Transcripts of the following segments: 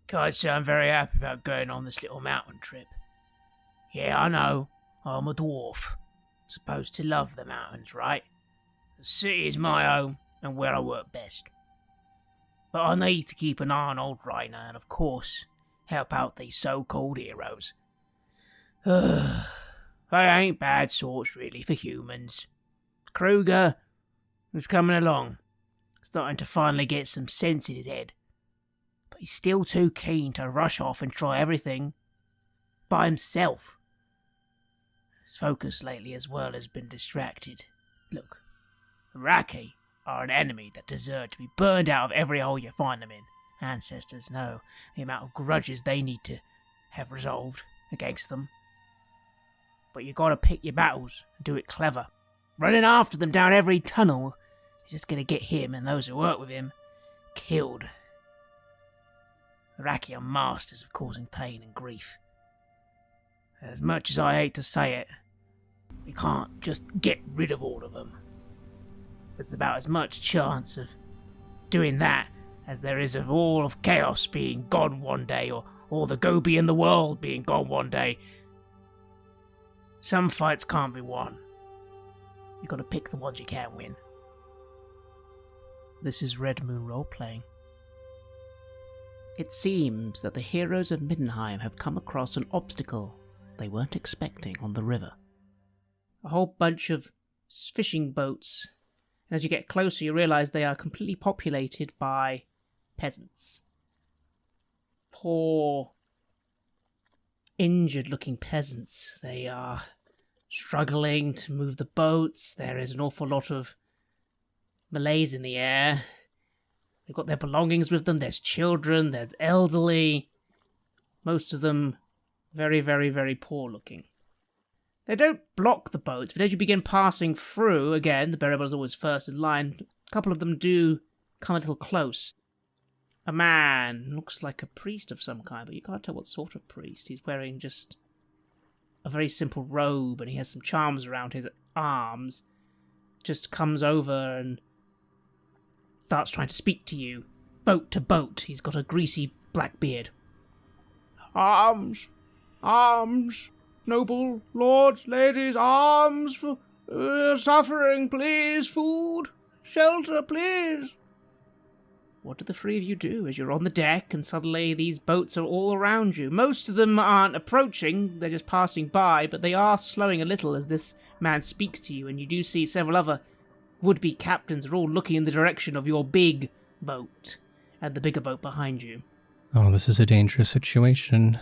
Can't say I'm very happy about going on this little mountain trip. Yeah, I know. I'm a dwarf. Supposed to love the mountains, right? The city is my home and where I work best. But I need to keep an eye on old Rainer and, of course, help out these so-called heroes. They ain't bad sorts, really, for humans. Kruger, who's coming along, starting to finally get some sense in his head. But he's still too keen to rush off and try everything by himself. His focus lately as well has been distracted. Look, the Raki are an enemy that deserve to be burned out of every hole you find them in. Ancestors know the amount of grudges they need to have resolved against them. But you gotta pick your battles and do it clever. Running after them down every tunnel is just gonna get him and those who work with him killed. The Raki are masters of causing pain and grief. As much as I hate to say it, we can't just get rid of all of them. There's about as much chance of doing that as there is of all of chaos being gone one day, or all the Gobi in the world being gone one day. Some fights can't be won. You gotta pick the ones you can win. This is Red Moon Roleplaying. It seems that the heroes of Middenheim have come across an obstacle they weren't expecting on the river. A whole bunch of fishing boats. And as you get closer, you realise they are completely populated by peasants. Poor, injured-looking peasants. They are struggling to move the boats. There is an awful lot of malaise in the air. They've got their belongings with them. There's children, there's elderly. Most of them very, very, very poor-looking. They don't block the boats, but as you begin passing through, again, the Barey is always first in line, a couple of them do come a little close. A man, looks like a priest of some kind, but you can't tell what sort of priest. He's wearing just a very simple robe, and he has some charms around his arms. Just comes over and starts trying to speak to you, boat to boat. He's got a greasy black beard. Arms! Arms! Noble lords, ladies, arms for suffering, please. Food, shelter, please. What do the three of you do as you're on the deck and suddenly these boats are all around you? Most of them aren't approaching, they're just passing by, but they are slowing a little as this man speaks to you, and you do see several other would-be captains are all looking in the direction of your big boat and the bigger boat behind you. Oh, this is a dangerous situation.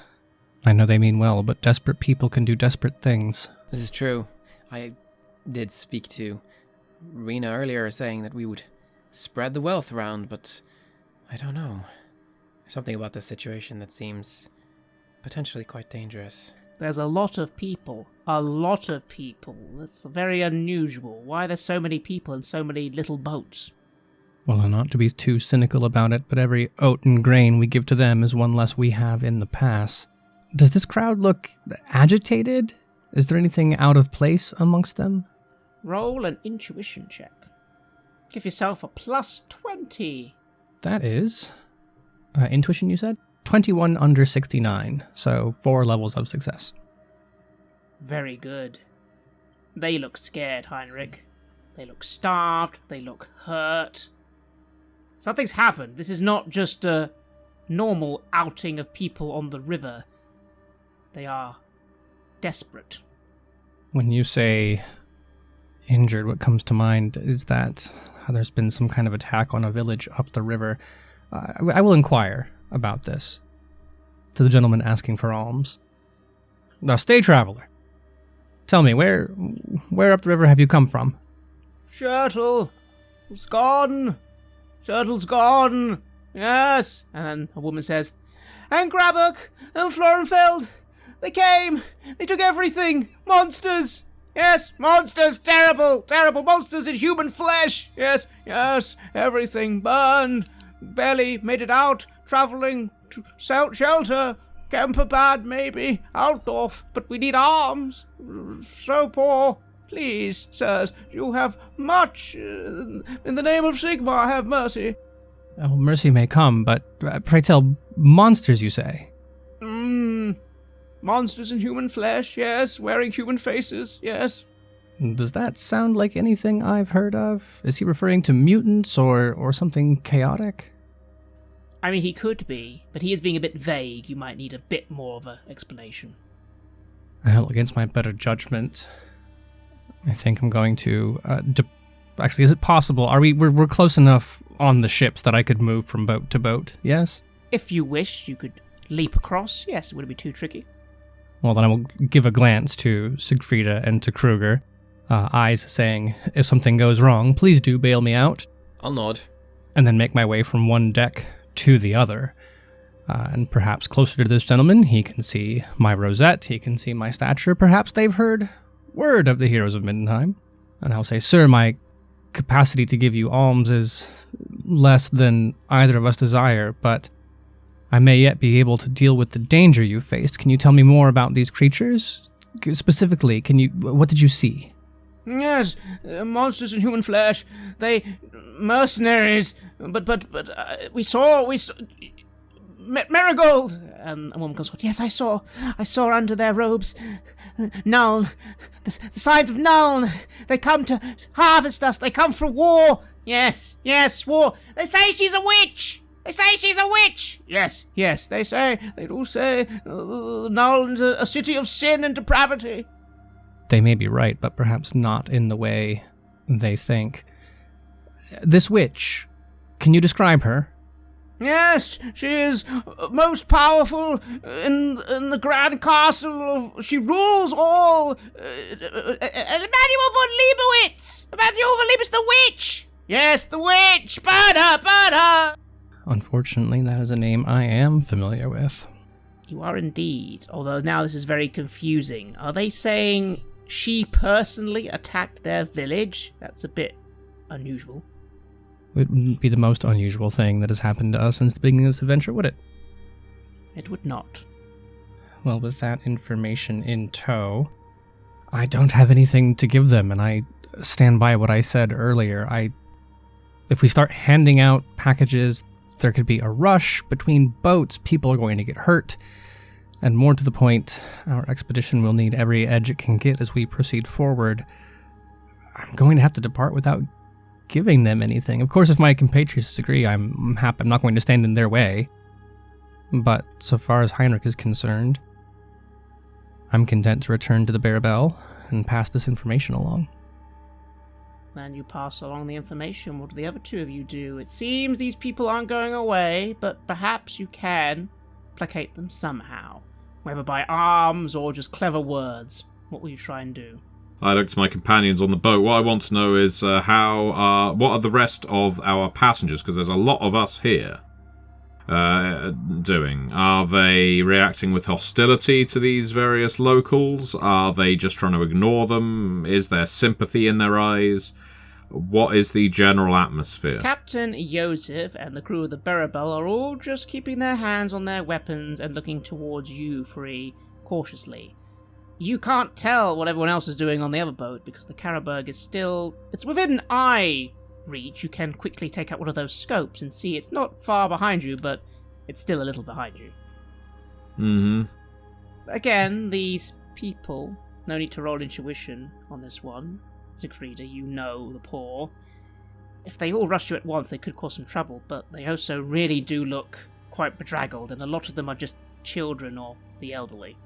I know they mean well, but desperate people can do desperate things. This is true. I did speak to Rena earlier saying that we would spread the wealth around, but I don't know. There's something about this situation that seems potentially quite dangerous. There's a lot of people. A lot of people. That's very unusual. Why are there so many people and so many little boats? Well, not to be too cynical about it, but every oat and grain we give to them is one less we have in the pass. Does this crowd look agitated? Is there anything out of place amongst them? Roll an intuition check. Give yourself a plus 20. That is... intuition, you said? 21 under 69, so 4 levels of success. Very good. They look scared, Heinrich. They look starved. They look hurt. Something's happened. This is not just a normal outing of people on the river. They are desperate. When you say injured, what comes to mind is that there's been some kind of attack on a village up the river. I will inquire about this to the gentleman asking for alms. Now, stay, traveler. Tell me, where up the river have you come from? Shirtle! It's gone! Shirtle's gone! Yes! And then a woman says, and Grabbuck and Florenfeld! They came! They took everything! Monsters! Yes, monsters! Terrible! Terrible monsters in human flesh! Yes, yes! Everything burned! Barely made it out! Travelling to shelter! Camper bad, maybe! Altdorf! But we need arms! So poor! Please, sirs, you have much. In the name of Sigmar, have mercy. Oh, mercy may come, but pray tell, monsters, you say? Monsters in human flesh, yes. Wearing human faces, yes. Does that sound like anything I've heard of? Is he referring to mutants or something chaotic? I mean, he could be, but he is being a bit vague. You might need a bit more of an explanation. Well, against my better judgment, I think I'm going to... Actually, is it possible? We're close enough on the ships that I could move from boat to boat, yes? If you wished, you could leap across. Yes, it wouldn't be too tricky. Well, then I will give a glance to Siegfrieda and to Kruger, eyes saying, if something goes wrong, please do bail me out. I'll nod. And then make my way from one deck to the other. And perhaps closer to this gentleman, he can see my rosette, he can see my stature. Perhaps they've heard word of the heroes of Middenheim. And I'll say, sir, my capacity to give you alms is less than either of us desire, but I may yet be able to deal with the danger you faced. Can you tell me more about these creatures? Specifically, what did you see? Yes, monsters in human flesh. They mercenaries. But we saw Marigold. And a woman comes. Yes, I saw under their robes. Nuln, the signs of Nuln. They come to harvest us. They come for war. Yes, war. They say she's a witch. Yes, they do say Nuln's a city of sin and depravity. They may be right, but perhaps not in the way they think. This witch, can you describe her? Yes, she is most powerful in the grand castle. She rules all. Emanuel von Leibowitz, the witch. Yes, the witch. Burn her. Unfortunately, that is a name I am familiar with. You are indeed, although now this is very confusing. Are they saying she personally attacked their village? That's a bit unusual. It wouldn't be the most unusual thing that has happened to us since the beginning of this adventure, would it? It would not. Well, with that information in tow, I don't have anything to give them, and I stand by what I said earlier. If we start handing out packages, there could be a rush between boats, people are going to get hurt, and more to the point, our expedition will need every edge it can get as we proceed forward. I'm going to have to depart without giving them anything. Of course, if my compatriots disagree, I'm happy. I'm not going to stand in their way. But so far as Heinrich is concerned, I'm content to return to the Barabel and pass this information along. And you pass along the information. What do the other two of you do? It seems these people aren't going away, but perhaps you can placate them somehow. Whether by arms or just clever words. What will you try and do? I look to my companions on the boat. What I want to know is what are the rest of our passengers? Because there's a lot of us here doing. Are they reacting with hostility to these various locals? Are they just trying to ignore them? Is there sympathy in their eyes? What is the general atmosphere? Captain Joseph and the crew of the Barabel are all just keeping their hands on their weapons and looking towards you, Free, cautiously. You can't tell what everyone else is doing on the other boat because the Karaberg is still... It's within eye reach. You can quickly take out one of those scopes and see it's not far behind you, but it's still a little behind you. Mm-hmm. Again, these people... No need to roll intuition on this one. Siegfrieda, you know the poor. If they all rush you at once, they could cause some trouble, but they also really do look quite bedraggled, and a lot of them are just children or the elderly.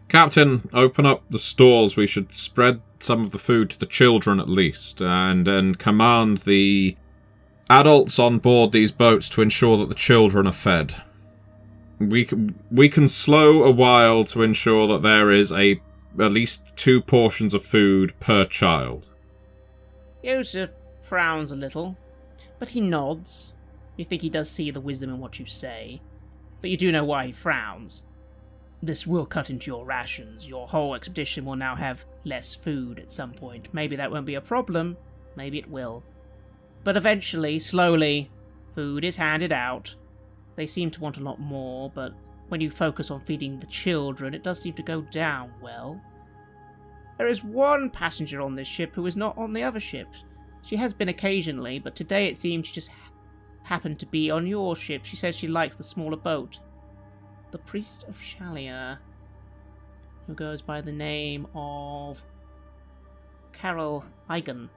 Captain, open up the stores. We should spread some of the food to the children at least, and command the adults on board these boats to ensure that the children are fed. We can slow a while to ensure that there is at least 2 portions of food per child. Joseph frowns a little, but he nods. You think he does see the wisdom in what you say, but you do know why he frowns. This will cut into your rations. Your whole expedition will now have less food at some point. Maybe that won't be a problem. Maybe it will. But eventually, slowly, food is handed out. They seem to want a lot more, but when you focus on feeding the children, it does seem to go down well. There is one passenger on this ship who is not on the other ships. She has been occasionally, but today it seems she just happen to be on your ship. She says she likes the smaller boat. The priest of Shalia, who goes by the name of Carol Eigen.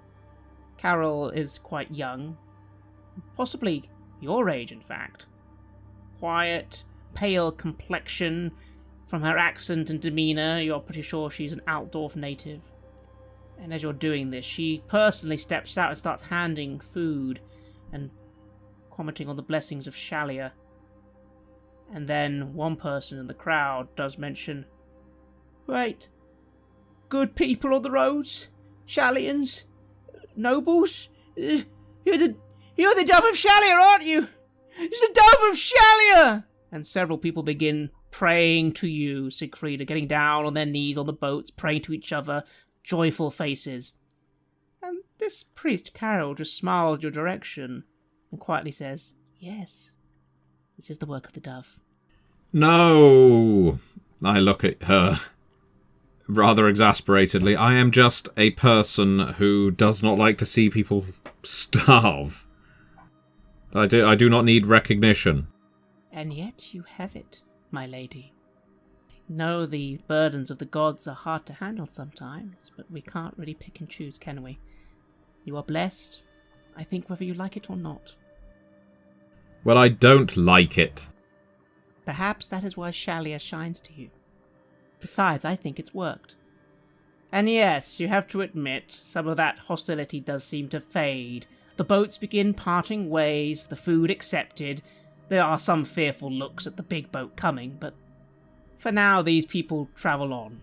Carol is quite young, possibly your age, in fact. Quiet, pale complexion. From her accent and demeanour, you're pretty sure she's an Altdorf native. And as you're doing this, she personally steps out and starts handing food and commenting on the blessings of Shalia. And then one person in the crowd does mention, "Wait, good people on the roads? Shalians? Nobles? You're the dove of Shalia, aren't you? It's the dove of Shalia!" And several people begin praying to you, Siegfried, getting down on their knees on the boats, praying to each other, joyful faces. And this priest, Carol, just smiles your direction and quietly says, "Yes, this is the work of the dove." No! I look at her rather exasperatedly. I am just a person who does not like to see people starve. I do not need recognition. And yet you have it, my lady. I know the burdens of the gods are hard to handle sometimes, but we can't really pick and choose, can we? You are blessed, I think, whether you like it or not. Well, I don't like it. Perhaps that is why Shalia shines to you. Besides, I think it's worked. And yes, you have to admit, some of that hostility does seem to fade. The boats begin parting ways, the food accepted. There are some fearful looks at the big boat coming, but for now these people travel on.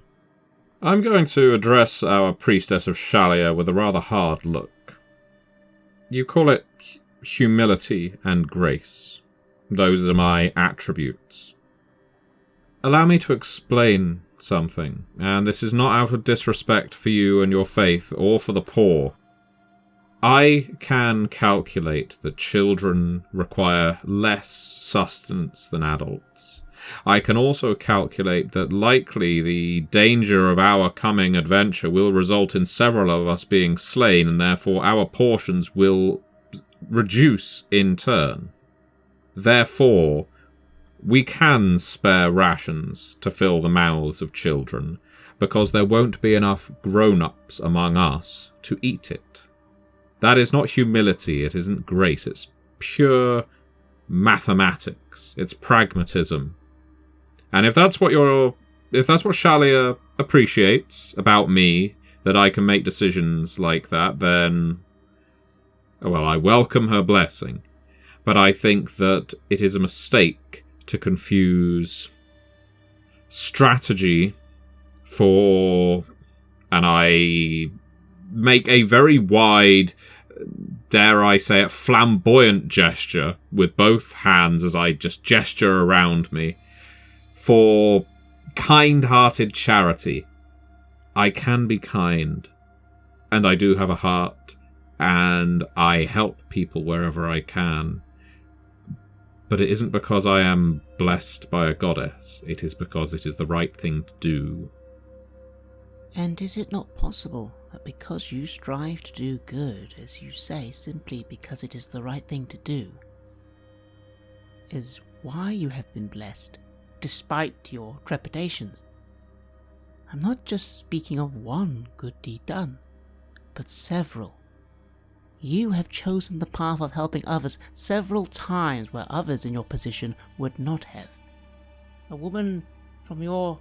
I'm going to address our priestess of Shalia with a rather hard look. You call it humility and grace. Those are my attributes. Allow me to explain something, and this is not out of disrespect for you and your faith, or for the poor. I can calculate that children require less sustenance than adults. I can also calculate that likely the danger of our coming adventure will result in several of us being slain, and therefore our portions will reduce in turn. Therefore, we can spare rations to fill the mouths of children, because there won't be enough grown-ups among us to eat it. That is not humility, it isn't grace, it's pure mathematics, it's pragmatism. And if that's what Shalia appreciates about me, that I can make decisions like that, then, well, I welcome her blessing. But I think that it is a mistake to confuse strategy for, and I make a very wide, dare I say it, flamboyant gesture with both hands as I just gesture around me, for kind-hearted charity. I can be kind, and I do have a heart, and I help people wherever I can. But it isn't because I am blessed by a goddess, it is because it is the right thing to do. And is it not possible that because you strive to do good, as you say, simply because it is the right thing to do, is why you have been blessed, despite your trepidations? I'm not just speaking of one good deed done, but several. You have chosen the path of helping others several times where others in your position would not have. A woman from your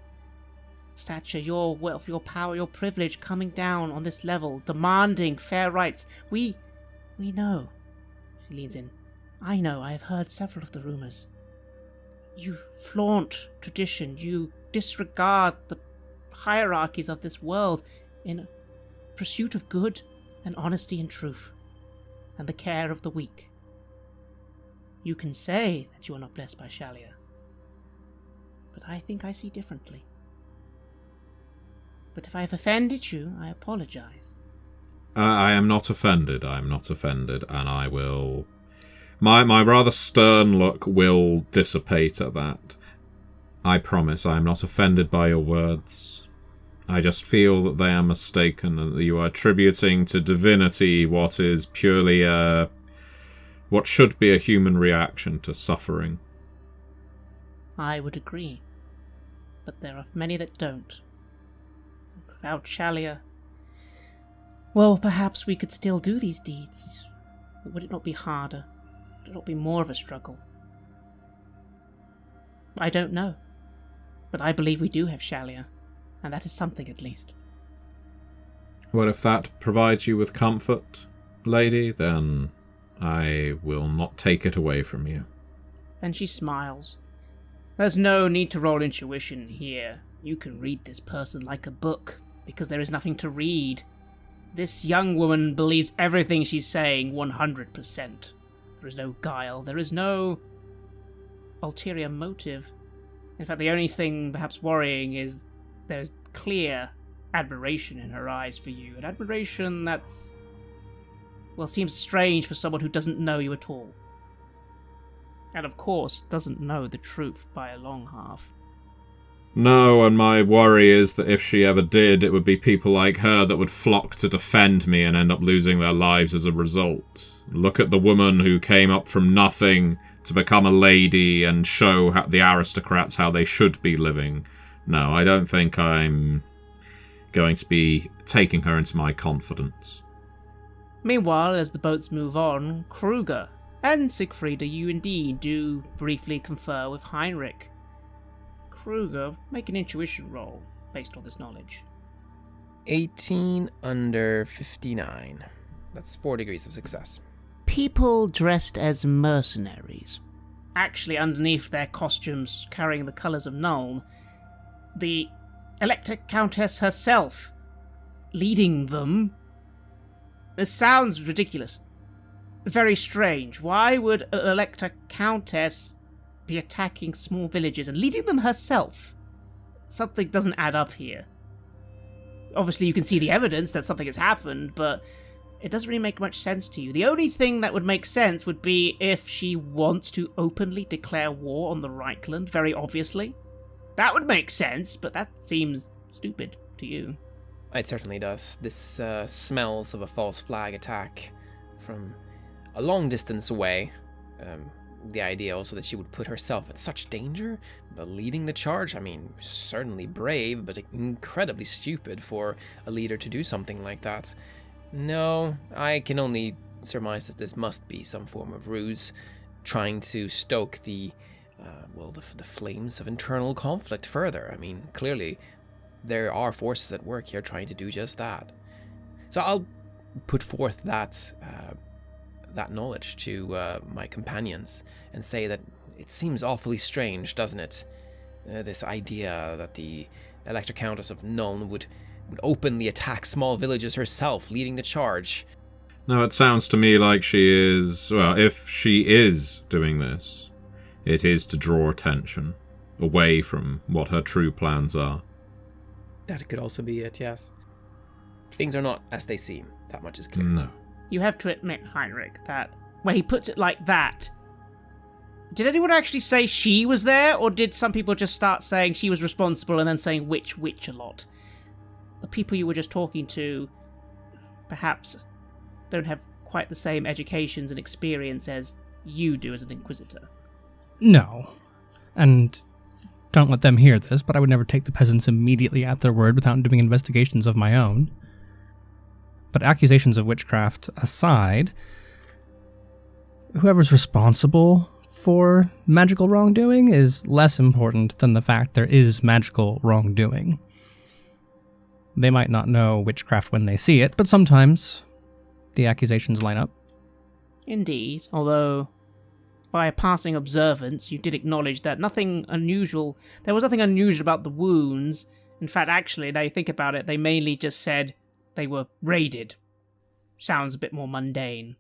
stature, your wealth, your power, your privilege coming down on this level, demanding fair rights. We know. She leans in. I know, I have heard several of the rumours. You flaunt tradition, you disregard the hierarchies of this world in pursuit of good and honesty and truth, and the care of the weak. You can say that you are not blessed by Shalia, but I think I see differently. But if I have offended you, I apologize. I am not offended, and I will... My rather stern look will dissipate at that. I promise I am not offended by your words. I just feel that they are mistaken, and that you are attributing to divinity what is purely a what should be a human reaction to suffering. I would agree. But there are many that don't. Without Shalia, well, perhaps we could still do these deeds. But would it not be harder? Would it not be more of a struggle? I don't know. But I believe we do have Shalia, and that is something at least. Well, if that provides you with comfort, lady, then I will not take it away from you. And she smiles. There's no need to roll intuition here. You can read this person like a book, because there is nothing to read. This young woman believes everything she's saying 100%. There is no guile. There is no ulterior motive. In fact, the only thing perhaps worrying is there's clear admiration in her eyes for you. An admiration that's, well, seems strange for someone who doesn't know you at all. And of course, doesn't know the truth by a long half. No, and my worry is that if she ever did, it would be people like her that would flock to defend me and end up losing their lives as a result. Look at the woman who came up from nothing to become a lady and show the aristocrats how they should be living. No, I don't think I'm going to be taking her into my confidence. Meanwhile, as the boats move on, Kruger and Siegfried, you indeed do briefly confer with Heinrich. Kruger, make an intuition roll based on this knowledge. 18 under 59. That's 4 degrees of success. People dressed as mercenaries. Actually, underneath their costumes carrying the colours of Nuln, the Elector Countess herself leading them. This sounds ridiculous. Very strange. Why would an Elector Countess be attacking small villages and leading them herself? Something doesn't add up here. Obviously, you can see the evidence that something has happened, but it doesn't really make much sense to you. The only thing that would make sense would be if she wants to openly declare war on the Reichland, very obviously. That would make sense, but that seems stupid to you. It certainly does. This smells of a false flag attack from a long distance away. The idea also that she would put herself at such danger, but leading the charge, I mean, certainly brave, but incredibly stupid for a leader to do something like that. No, I can only surmise that this must be some form of ruse, trying to stoke the flames of internal conflict further. I mean, clearly, there are forces at work here trying to do just that. So I'll put forth that knowledge to my companions and say that it seems awfully strange, doesn't it? This idea that the Elector Countess of Nuln would openly attack small villages herself, leading the charge. No, it sounds to me like she is... Well, if she is doing this, it is to draw attention away from what her true plans are. That could also be it, yes. Things are not as they seem. That much is clear. No. You have to admit, Heinrich, that when he puts it like that, did anyone actually say she was there, or did some people just start saying she was responsible and then saying witch a lot? The people you were just talking to perhaps don't have quite the same educations and experience as you do as an Inquisitor. No. And don't let them hear this, but I would never take the peasants immediately at their word without doing investigations of my own. But accusations of witchcraft aside, whoever's responsible for magical wrongdoing is less important than the fact there is magical wrongdoing. They might not know witchcraft when they see it, but sometimes the accusations line up. Indeed, although by a passing observance you did acknowledge that there was nothing unusual about the wounds. In fact, actually, now you think about it, they mainly just said they were raided. Sounds a bit more mundane.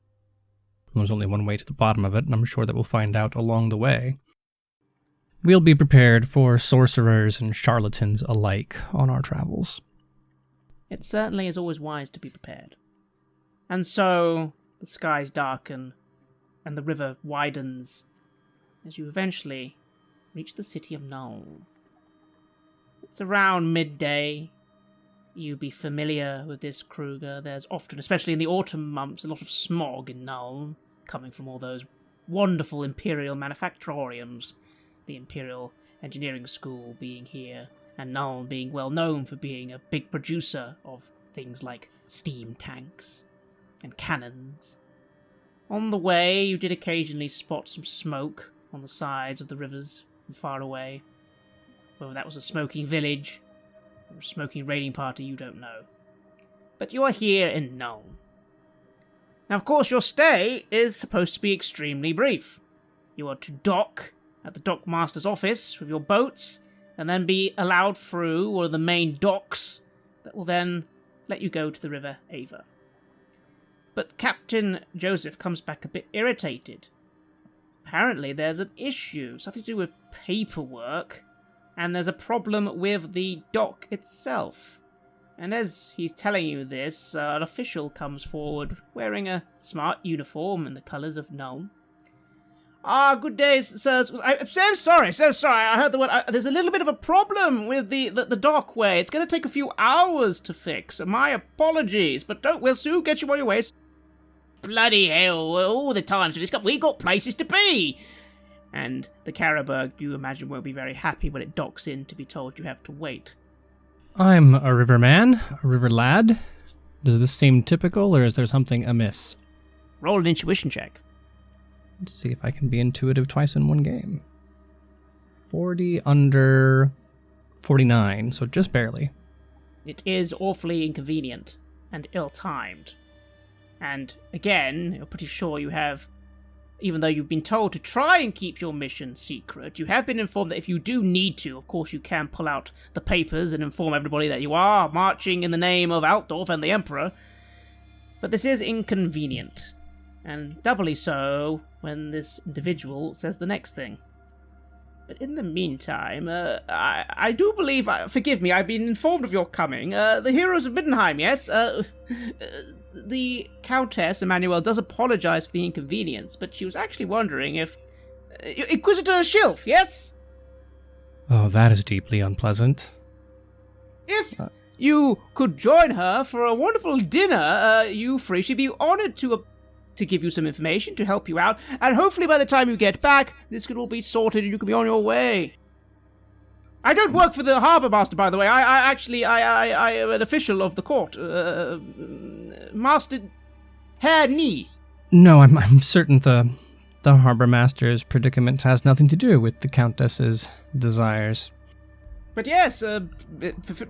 There's only one way to the bottom of it, and I'm sure that we'll find out along the way. We'll be prepared for sorcerers and charlatans alike on our travels. It certainly is always wise to be prepared. And so, the skies darken, and the river widens, as you eventually reach the city of Nuln. It's around midday. You'll be familiar with this, Kruger. There's often, especially in the autumn months, a lot of smog in Nuln. coming from all those wonderful Imperial manufactoriums, the Imperial Engineering School being here, and Nuln being well known for being a big producer of things like steam tanks and cannons. On the way, you did occasionally spot some smoke on the sides of the rivers from far away. Whether that was a smoking village or a smoking raiding party, you don't know. But you are here in Nuln. Now, of course, your stay is supposed to be extremely brief. You are to dock at the dockmaster's office with your boats, and then be allowed through one of the main docks that will then let you go to the River Ava. But Captain Joseph comes back a bit irritated. Apparently there's an issue, something to do with paperwork, and there's a problem with the dock itself. And as he's telling you this, an official comes forward wearing a smart uniform in the colours of Nuln. Good day, sirs. I'm so sorry. I heard the word. There's a little bit of a problem with the dockway. It's going to take a few hours to fix. My apologies, but we'll soon get you on your way. Bloody hell, all the time for this. We've got places to be. And the Caribou, you imagine, won't be very happy when it docks in to be told you have to wait. I'm a riverman, a river lad. Does this seem typical, or is there something amiss? Roll an intuition check. Let's see if I can be intuitive twice in one game. 40 under 49, so just barely. It is awfully inconvenient and ill-timed. And again, you're pretty sure you have, even though you've been told to try and keep your mission secret, you have been informed that if you do need to, of course you can pull out the papers and inform everybody that you are marching in the name of Altdorf and the Emperor. But this is inconvenient. And doubly so when this individual says the next thing. But in the meantime, I do believe, forgive me, I've been informed of your coming. The heroes of Middenheim, yes? The Countess, Emmanuel, does apologize for the inconvenience, but she was actually wondering if... Inquisitor Schilf, yes? Oh, that is deeply unpleasant. If you could join her for a wonderful dinner, you three should be honored to give you some information to help you out, and hopefully by the time you get back, this could all be sorted and you can be on your way. I don't work for the harbour master, by the way. I am an official of the court. Master Herr Nie. No, I'm certain the harbour master's predicament has nothing to do with the countess's desires. But yes,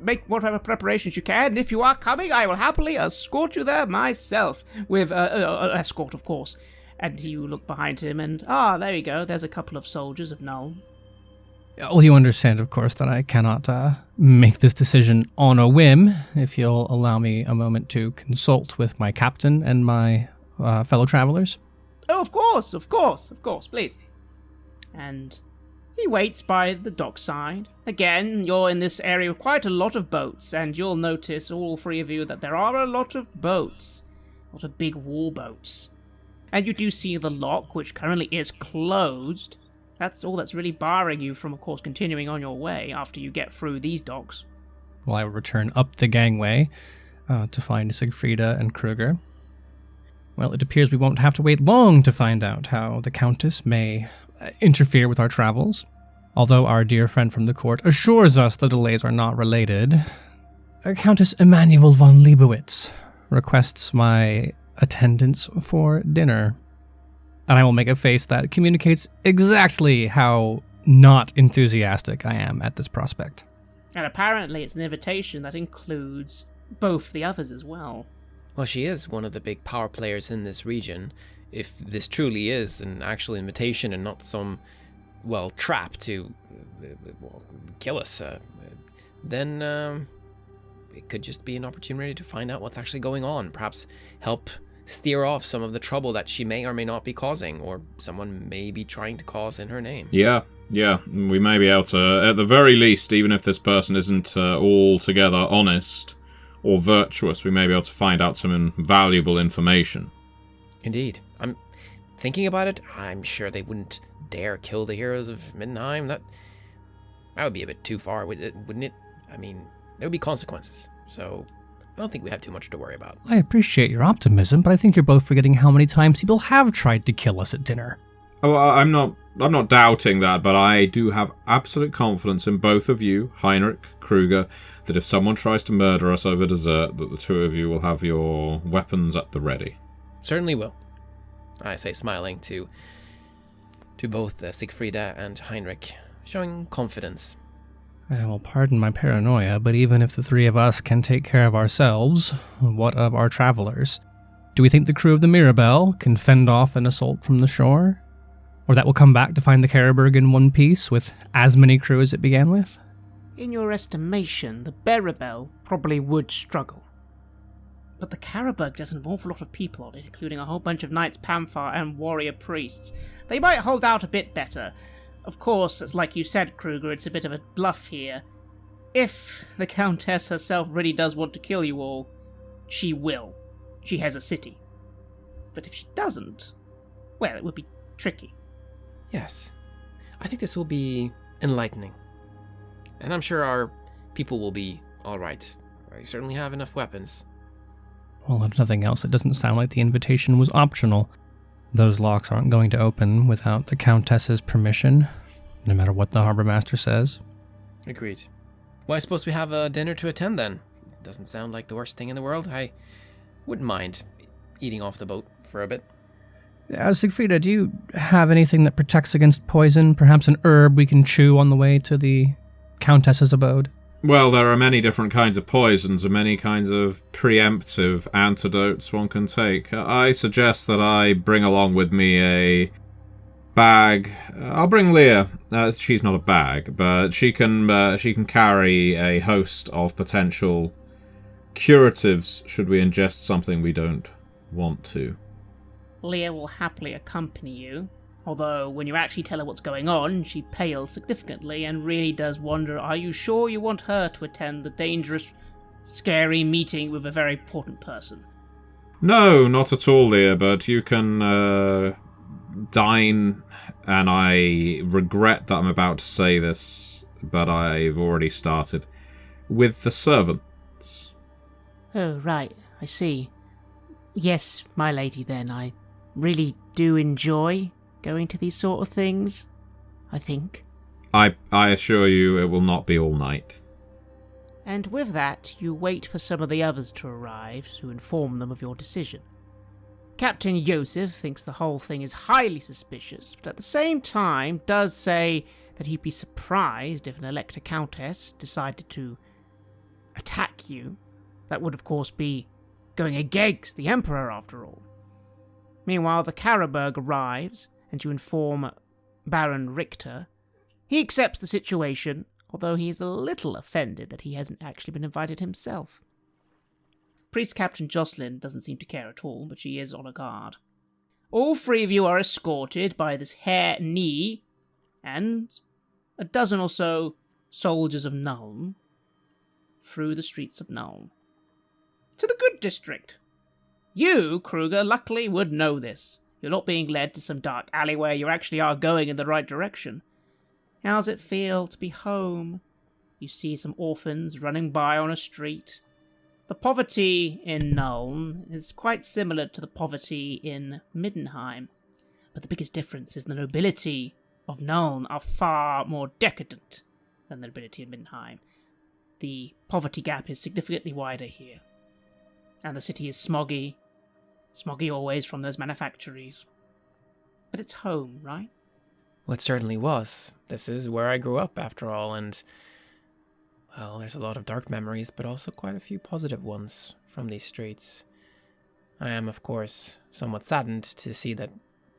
make whatever preparations you can, and if you are coming, I will happily escort you there myself, with an escort, of course. And you look behind him, and there you go, there's a couple of soldiers of Nuln. Well, you understand, of course, that I cannot make this decision on a whim. If you'll allow me a moment to consult with my captain and my fellow travelers. Oh, of course, please. And he waits by the dockside. Again, you're in this area with quite a lot of boats, and you'll notice, all three of you, that there are a lot of boats. A lot of big war boats. And you do see the lock, which currently is closed. That's all that's really barring you from, of course, continuing on your way after you get through these docks. Well, I will return up the gangway to find Siegfrieda and Kruger. Well, it appears we won't have to wait long to find out how the Countess may interfere with our travels. Although our dear friend from the court assures us the delays are not related, Countess Emanuel von Leibowitz requests my attendance for dinner. And I will make a face that communicates exactly how not enthusiastic I am at this prospect. And apparently it's an invitation that includes both the others as well. Well, she is one of the big power players in this region. If this truly is an actual invitation and not some, trap to kill us, then it could just be an opportunity to find out what's actually going on. Perhaps help steer off some of the trouble that she may or may not be causing, or someone may be trying to cause in her name. Yeah, we may be able to, at the very least, even if this person isn't altogether honest or virtuous, we may be able to find out some invaluable information. Indeed. I'm thinking about it, I'm sure they wouldn't dare kill the heroes of Middenheim. That would be a bit too far, wouldn't it? I mean, there would be consequences. So I don't think we have too much to worry about. I appreciate your optimism, but I think you're both forgetting how many times people have tried to kill us at dinner. Oh, I'm not doubting that, but I do have absolute confidence in both of you, Heinrich, Kruger, that if someone tries to murder us over dessert, that the two of you will have your weapons at the ready. Certainly will, I say, smiling to both Siegfrieda and Heinrich, showing confidence. Well, pardon my paranoia, but even if the three of us can take care of ourselves, what of our travelers? Do we think the crew of the Mirabelle can fend off an assault from the shore? Or that will come back to find the Carroburg in one piece, with as many crew as it began with? In your estimation, the Mirabelle probably would struggle. But the Carroburg has an awful lot of people on it, including a whole bunch of Knights Pamphar and warrior priests. They might hold out a bit better. Of course, it's like you said, Kruger, it's a bit of a bluff here. If the Countess herself really does want to kill you all, she will. She has a city. But if she doesn't, well, it would be tricky. Yes. I think this will be enlightening. And I'm sure our people will be alright. I certainly have enough weapons. Well, if nothing else, it doesn't sound like the invitation was optional. Those locks aren't going to open without the Countess's permission, no matter what the harbor master says. Agreed. Well, I suppose we have a dinner to attend then. Doesn't sound like the worst thing in the world. I wouldn't mind eating off the boat for a bit. Siegfrieda, do you have anything that protects against poison? Perhaps an herb we can chew on the way to the Countess's abode? Well, there are many different kinds of poisons and many kinds of preemptive antidotes one can take. I suggest that I bring along with me a bag. I'll bring Leah. She's not a bag, but she can carry a host of potential curatives should we ingest something we don't want to. Leah will happily accompany you, although when you actually tell her what's going on, she pales significantly and really does wonder, are you sure you want her to attend the dangerous, scary meeting with a very important person? No, not at all, Leah, but you can dine, and I regret that I'm about to say this, but I've already started, with the servants. Oh, right, I see. Yes, my lady, then, I really do enjoy going to these sort of things, I think. I assure you it will not be all night. And with that, you wait for some of the others to arrive to inform them of your decision. Captain Joseph thinks the whole thing is highly suspicious, but at the same time does say that he'd be surprised if an Elector Countess decided to attack you. That would, of course, be going against the Emperor, after all. Meanwhile, the Carroburg arrives, and you inform Baron Richter. He accepts the situation, although he is a little offended that he hasn't actually been invited himself. Priest Captain Jocelyn doesn't seem to care at all, but she is on a guard. All three of you are escorted by this Herr Nie and a dozen or so soldiers of Nuln through the streets of Nuln to the good district. You, Kruger, luckily would know this. You're not being led to some dark alleyway, you actually are going in the right direction. How's it feel to be home? You see some orphans running by on a street. The poverty in Nuln is quite similar to the poverty in Middenheim, but the biggest difference is the nobility of Nuln are far more decadent than the nobility of Middenheim. The poverty gap is significantly wider here, and the city is smoggy always from those manufactories. But it's home, right? Well, it certainly was. This is where I grew up, after all, and, well, there's a lot of dark memories, but also quite a few positive ones from these streets. I am, of course, somewhat saddened to see that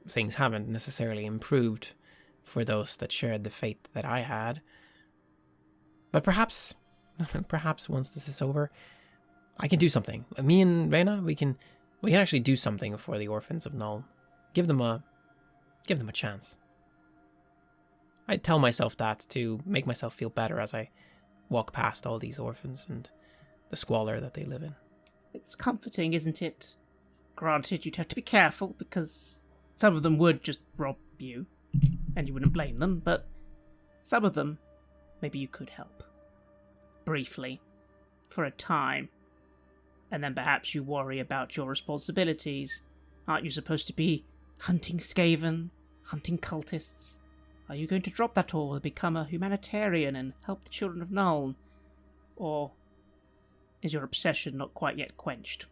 things haven't necessarily improved for those that shared the fate that I had. But perhaps once this is over, I can do something. Me and Reyna, we can actually do something for the orphans of Nuln. Give them a chance. I tell myself that to make myself feel better as I walk past all these orphans and the squalor that they live in. It's comforting, isn't it? Granted, you'd have to be careful, because some of them would just rob you, and you wouldn't blame them, but some of them, maybe you could help. Briefly. For a time. And then perhaps you worry about your responsibilities. Aren't you supposed to be hunting Skaven, hunting cultists? Are you going to drop that all and become a humanitarian and help the children of Nuln? Or is your obsession not quite yet quenched?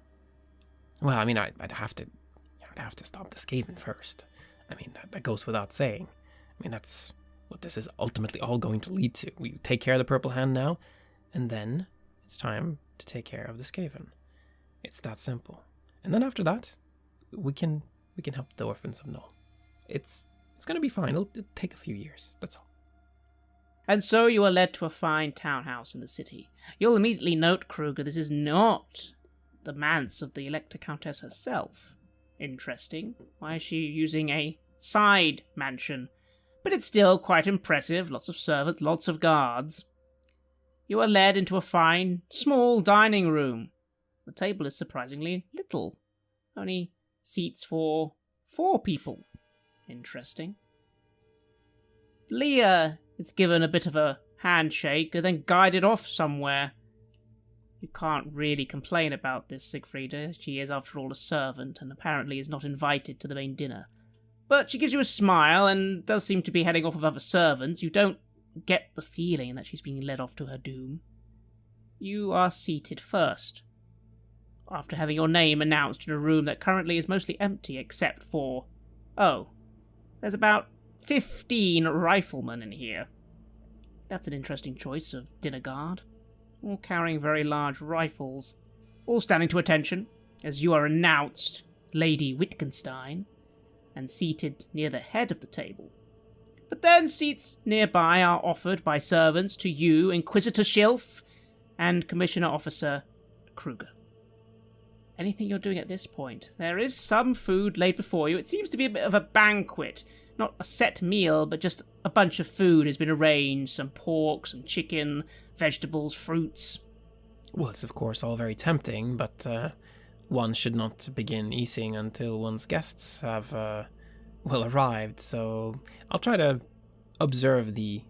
Well, I mean, I'd have to stop the Skaven first. I mean, that goes without saying. I mean, that's what this is ultimately all going to lead to. We take care of the Purple Hand now, and then it's time to take care of the Skaven. It's that simple. And then after that, we can help the orphans of Null. It's going to be fine. It'll take a few years. That's all. And so you are led to a fine townhouse in the city. You'll immediately note, Kruger, this is not the manse of the Elector Countess herself. Interesting. Why is she using a side mansion? But it's still quite impressive. Lots of servants, lots of guards. You are led into a fine, small dining room. The table is surprisingly little. Only seats for 4 people. Interesting. Leah is given a bit of a handshake and then guided off somewhere. You can't really complain about this, Siegfrieda. She is, after all, a servant and apparently is not invited to the main dinner. But she gives you a smile and does seem to be heading off with other servants. You don't get the feeling that she's being led off to her doom. You are seated first, after having your name announced in a room that currently is mostly empty except for... Oh, there's about 15 riflemen in here. That's an interesting choice of dinner guard. All carrying very large rifles. All standing to attention, as you are announced Lady Wittgenstein, and seated near the head of the table. But then seats nearby are offered by servants to you, Inquisitor Schilf, and Commissioner Officer Kruger. Anything you're doing at this point? There is some food laid before you. It seems to be a bit of a banquet. Not a set meal, but just a bunch of food has been arranged. Some pork, some chicken, vegetables, fruits. Well, it's of course all very tempting, but one should not begin eating until one's guests have, arrived. So I'll try to observe the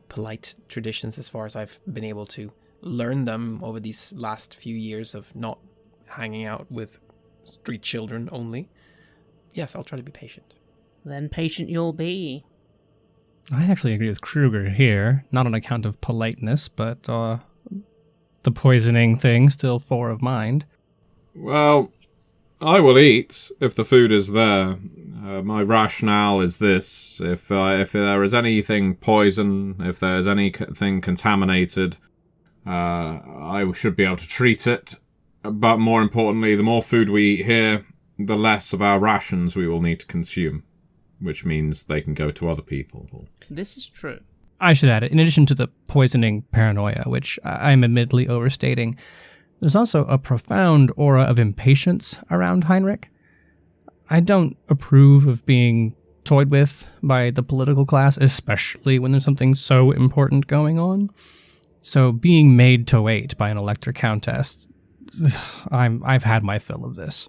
polite traditions as far as I've been able to learn them over these last few years of not hanging out with street children only. Yes, I'll try to be patient. Then patient you'll be. I actually agree with Kruger here, not on account of politeness, but the poisoning thing still fore of mind. Well, I will eat if the food is there. My rationale is this: if there is anything poison, if there is anything contaminated, I should be able to treat it. But more importantly, the more food we eat here, the less of our rations we will need to consume, which means they can go to other people. This is true. I should add, in addition to the poisoning paranoia, which I'm admittedly overstating, there's also a profound aura of impatience around Heinrich. I don't approve of being toyed with by the political class, especially when there's something so important going on. So being made to wait by an Elector Countess, I've had my fill of this.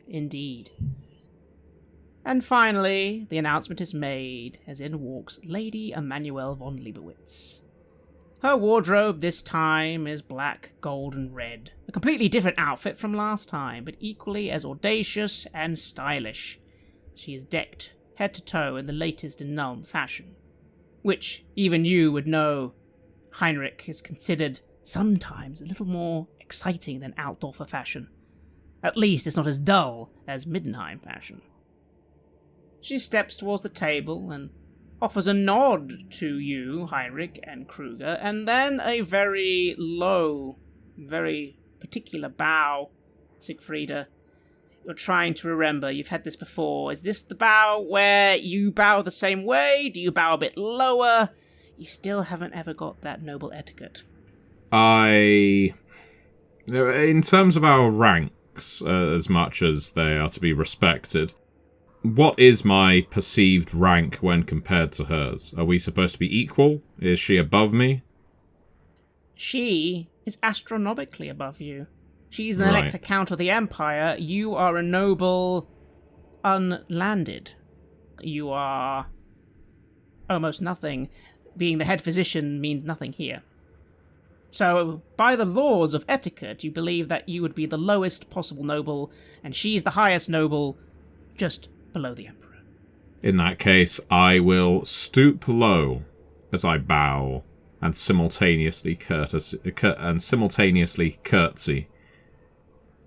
Indeed. And finally, the announcement is made, as in walks Lady Emanuelle von Leibowitz. Her wardrobe this time is black, gold, and red. A completely different outfit from last time, but equally as audacious and stylish. She is decked head to toe in the latest in Nuln fashion, which even you would know Heinrich is considered sometimes a little more exciting than Altdorfer fashion. At least it's not as dull as Middenheim fashion. She steps towards the table and offers a nod to you, Heinrich and Kruger, and then a very low, very particular bow. Siegfrieda, you're trying to remember, you've had this before. Is this the bow where you bow the same way? Do you bow a bit lower? You still haven't ever got that noble etiquette. In terms of our ranks, as much as they are to be respected, what is my perceived rank when compared to hers? Are we supposed to be equal? Is she above me? She is astronomically above you. She's an Right. Elector Count of the Empire. You are a noble unlanded. You are almost nothing. Being the head physician means nothing here. So, by the laws of etiquette, you believe that you would be the lowest possible noble, and she's the highest noble, just below the Emperor. In that case, I will stoop low as I bow and simultaneously curtsy.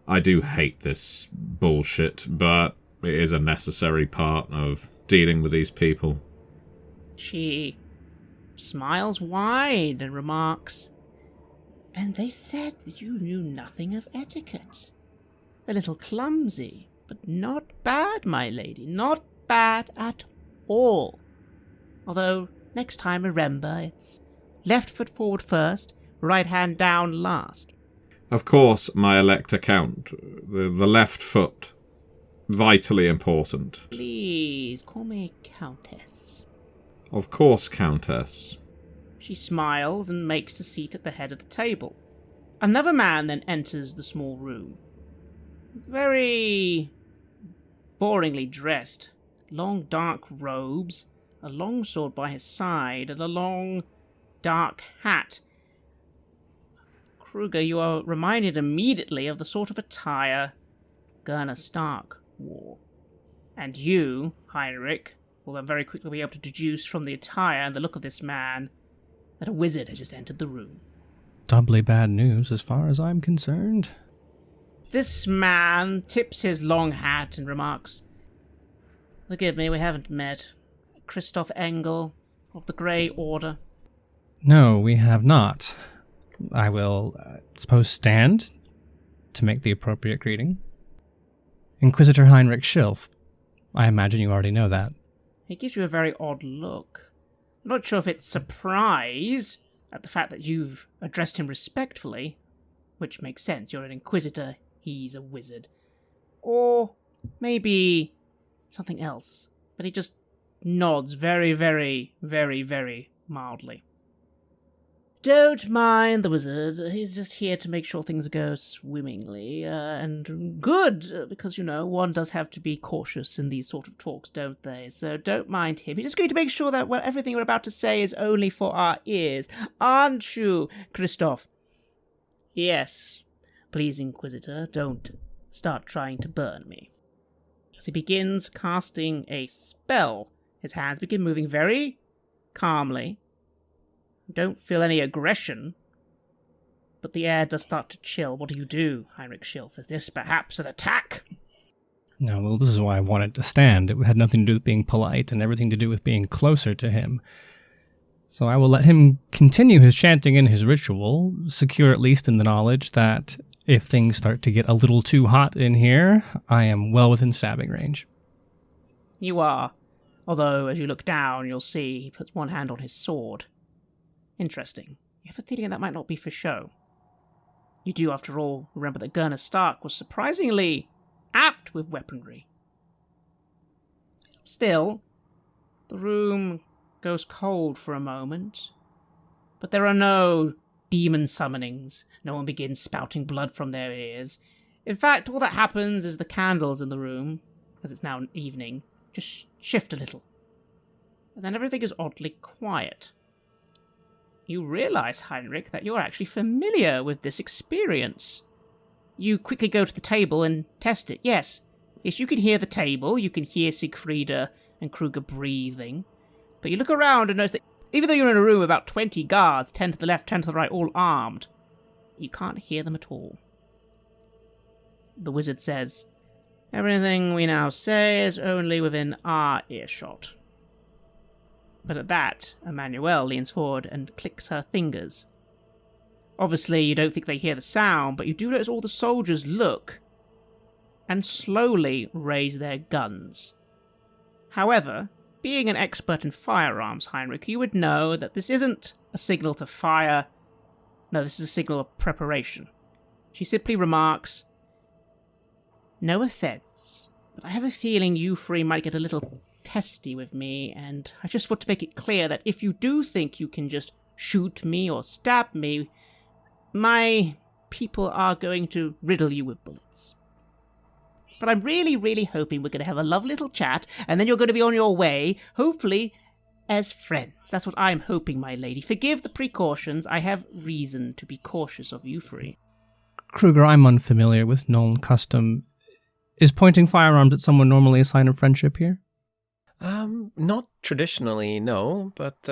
I do hate this bullshit, but it is a necessary part of dealing with these people. She smiles wide and remarks, "And they said that you knew nothing of etiquette. A little clumsy, but not bad, my lady, not bad at all. Although, next time remember, it's left foot forward first, right hand down last." Of course, my Elector Count. The left foot. Vitally important. "Please, call me Countess." Of course, Countess. She smiles and makes a seat at the head of the table. Another man then enters the small room. Very boringly dressed. Long dark robes, a long sword by his side, and a long dark hat. Kruger, you are reminded immediately of the sort of attire Gurner Stark wore. And you, Heinrich, will then very quickly be able to deduce from the attire and the look of this man that a wizard has just entered the room. Doubly bad news as far as I'm concerned. This man tips his long hat and remarks, "Forgive me, we haven't met. Christoph Engel of the Grey Order." No, we have not. I will, suppose, stand to make the appropriate greeting. Inquisitor Heinrich Schilf. I imagine you already know that. He gives you a very odd look. I'm not sure if it's surprise at the fact that you've addressed him respectfully, which makes sense, you're an Inquisitor, he's a wizard. Or maybe something else. But he just nods very, very, very, very mildly. "Don't mind the wizard, he's just here to make sure things go swimmingly, and good, because, one does have to be cautious in these sort of talks, don't they? So don't mind him. He's just going to make sure that everything we're about to say is only for our ears. Aren't you, Christoph?" "Yes. Please, Inquisitor, don't start trying to burn me." As he begins casting a spell, his hands begin moving very calmly. Don't feel any aggression, but the air does start to chill. What do, Heinrich Schilf? Is this perhaps an attack? No, well, this is why I wanted to stand. It had nothing to do with being polite and everything to do with being closer to him. So I will let him continue his chanting and his ritual, secure at least in the knowledge that if things start to get a little too hot in here, I am well within stabbing range. You are. Although, as you look down, you'll see he puts one hand on his sword. Interesting. You have a feeling that might not be for show. You do, after all, remember that Gurner Stark was surprisingly apt with weaponry. Still, the room goes cold for a moment, but there are no demon summonings. No one begins spouting blood from their ears. In fact, all that happens is the candles in the room, as it's now evening, just shift a little. And then everything is oddly quiet. You realize, Heinrich, that you're actually familiar with this experience. You quickly go to the table and test it. Yes, you can hear the table, you can hear Siegfrieda and Kruger breathing, but you look around and notice that even though you're in a room with about 20 guards, 10 to the left, 10 to the right, all armed, you can't hear them at all. The wizard says, "Everything we now say is only within our earshot." But at that, Emmanuelle leans forward and clicks her fingers. Obviously, you don't think they hear the sound, but you do notice all the soldiers look and slowly raise their guns. However, being an expert in firearms, Heinrich, you would know that this isn't a signal to fire. No, this is a signal of preparation. She simply remarks, "No offense, but I have a feeling you three might get a little testy with me, and I just want to make it clear that if you do think you can just shoot me or stab me, my people are going to riddle you with bullets. But I'm really, really hoping we're going to have a lovely little chat, and then you're going to be on your way, hopefully As friends. That's what I'm hoping, my lady. Forgive the precautions. I have reason to be cautious of you three. Kruger, I'm unfamiliar with known custom. Is pointing firearms at someone normally a sign of friendship here? Not traditionally, no, but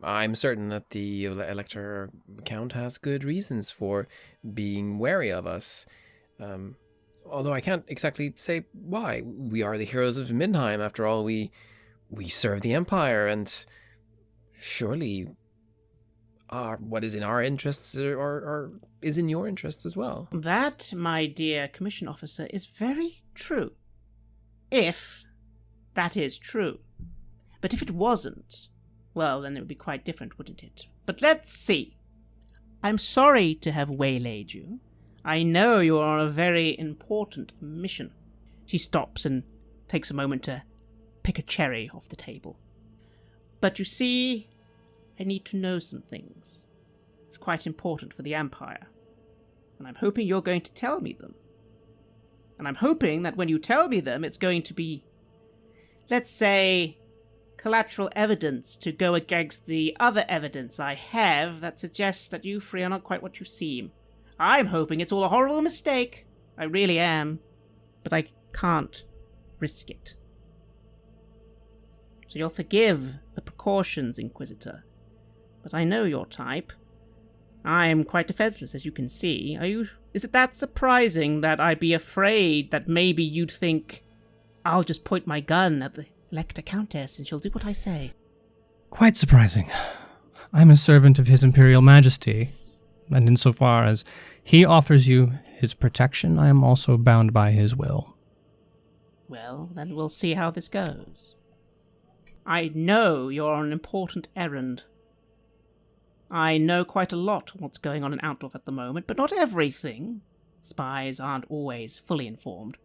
I'm certain that the Elector Count has good reasons for being wary of us. Although I can't exactly say why. We are the heroes of Midheim, after all. We serve the Empire, and surely what is in our interests or is in your interests as well. That, my dear commission officer, is very true. If that is true. But if it wasn't, well, then it would be quite different, wouldn't it? But let's see. I'm sorry to have waylaid you. I know you are on a very important mission. She stops and takes a moment to pick a cherry off the table. But you see, I need to know some things. It's quite important for the Empire. And I'm hoping you're going to tell me them. And I'm hoping that when you tell me them, it's going to be, let's say, collateral evidence to go against the other evidence I have that suggests that you three are not quite what you seem. I'm hoping it's all a horrible mistake. I really am. But I can't risk it. So you'll forgive the precautions, Inquisitor. But I know your type. I am quite defenseless, as you can see. Is it that surprising that I'd be afraid that maybe you'd think, I'll just point my gun at the Elector Countess and she'll do what I say? Quite surprising. I'm a servant of His Imperial Majesty, and insofar as he offers you his protection, I am also bound by his will. Well, then we'll see how this goes. I know you're on an important errand. I know quite a lot what's going on in Altdorf at the moment, but not everything. Spies aren't always fully informed.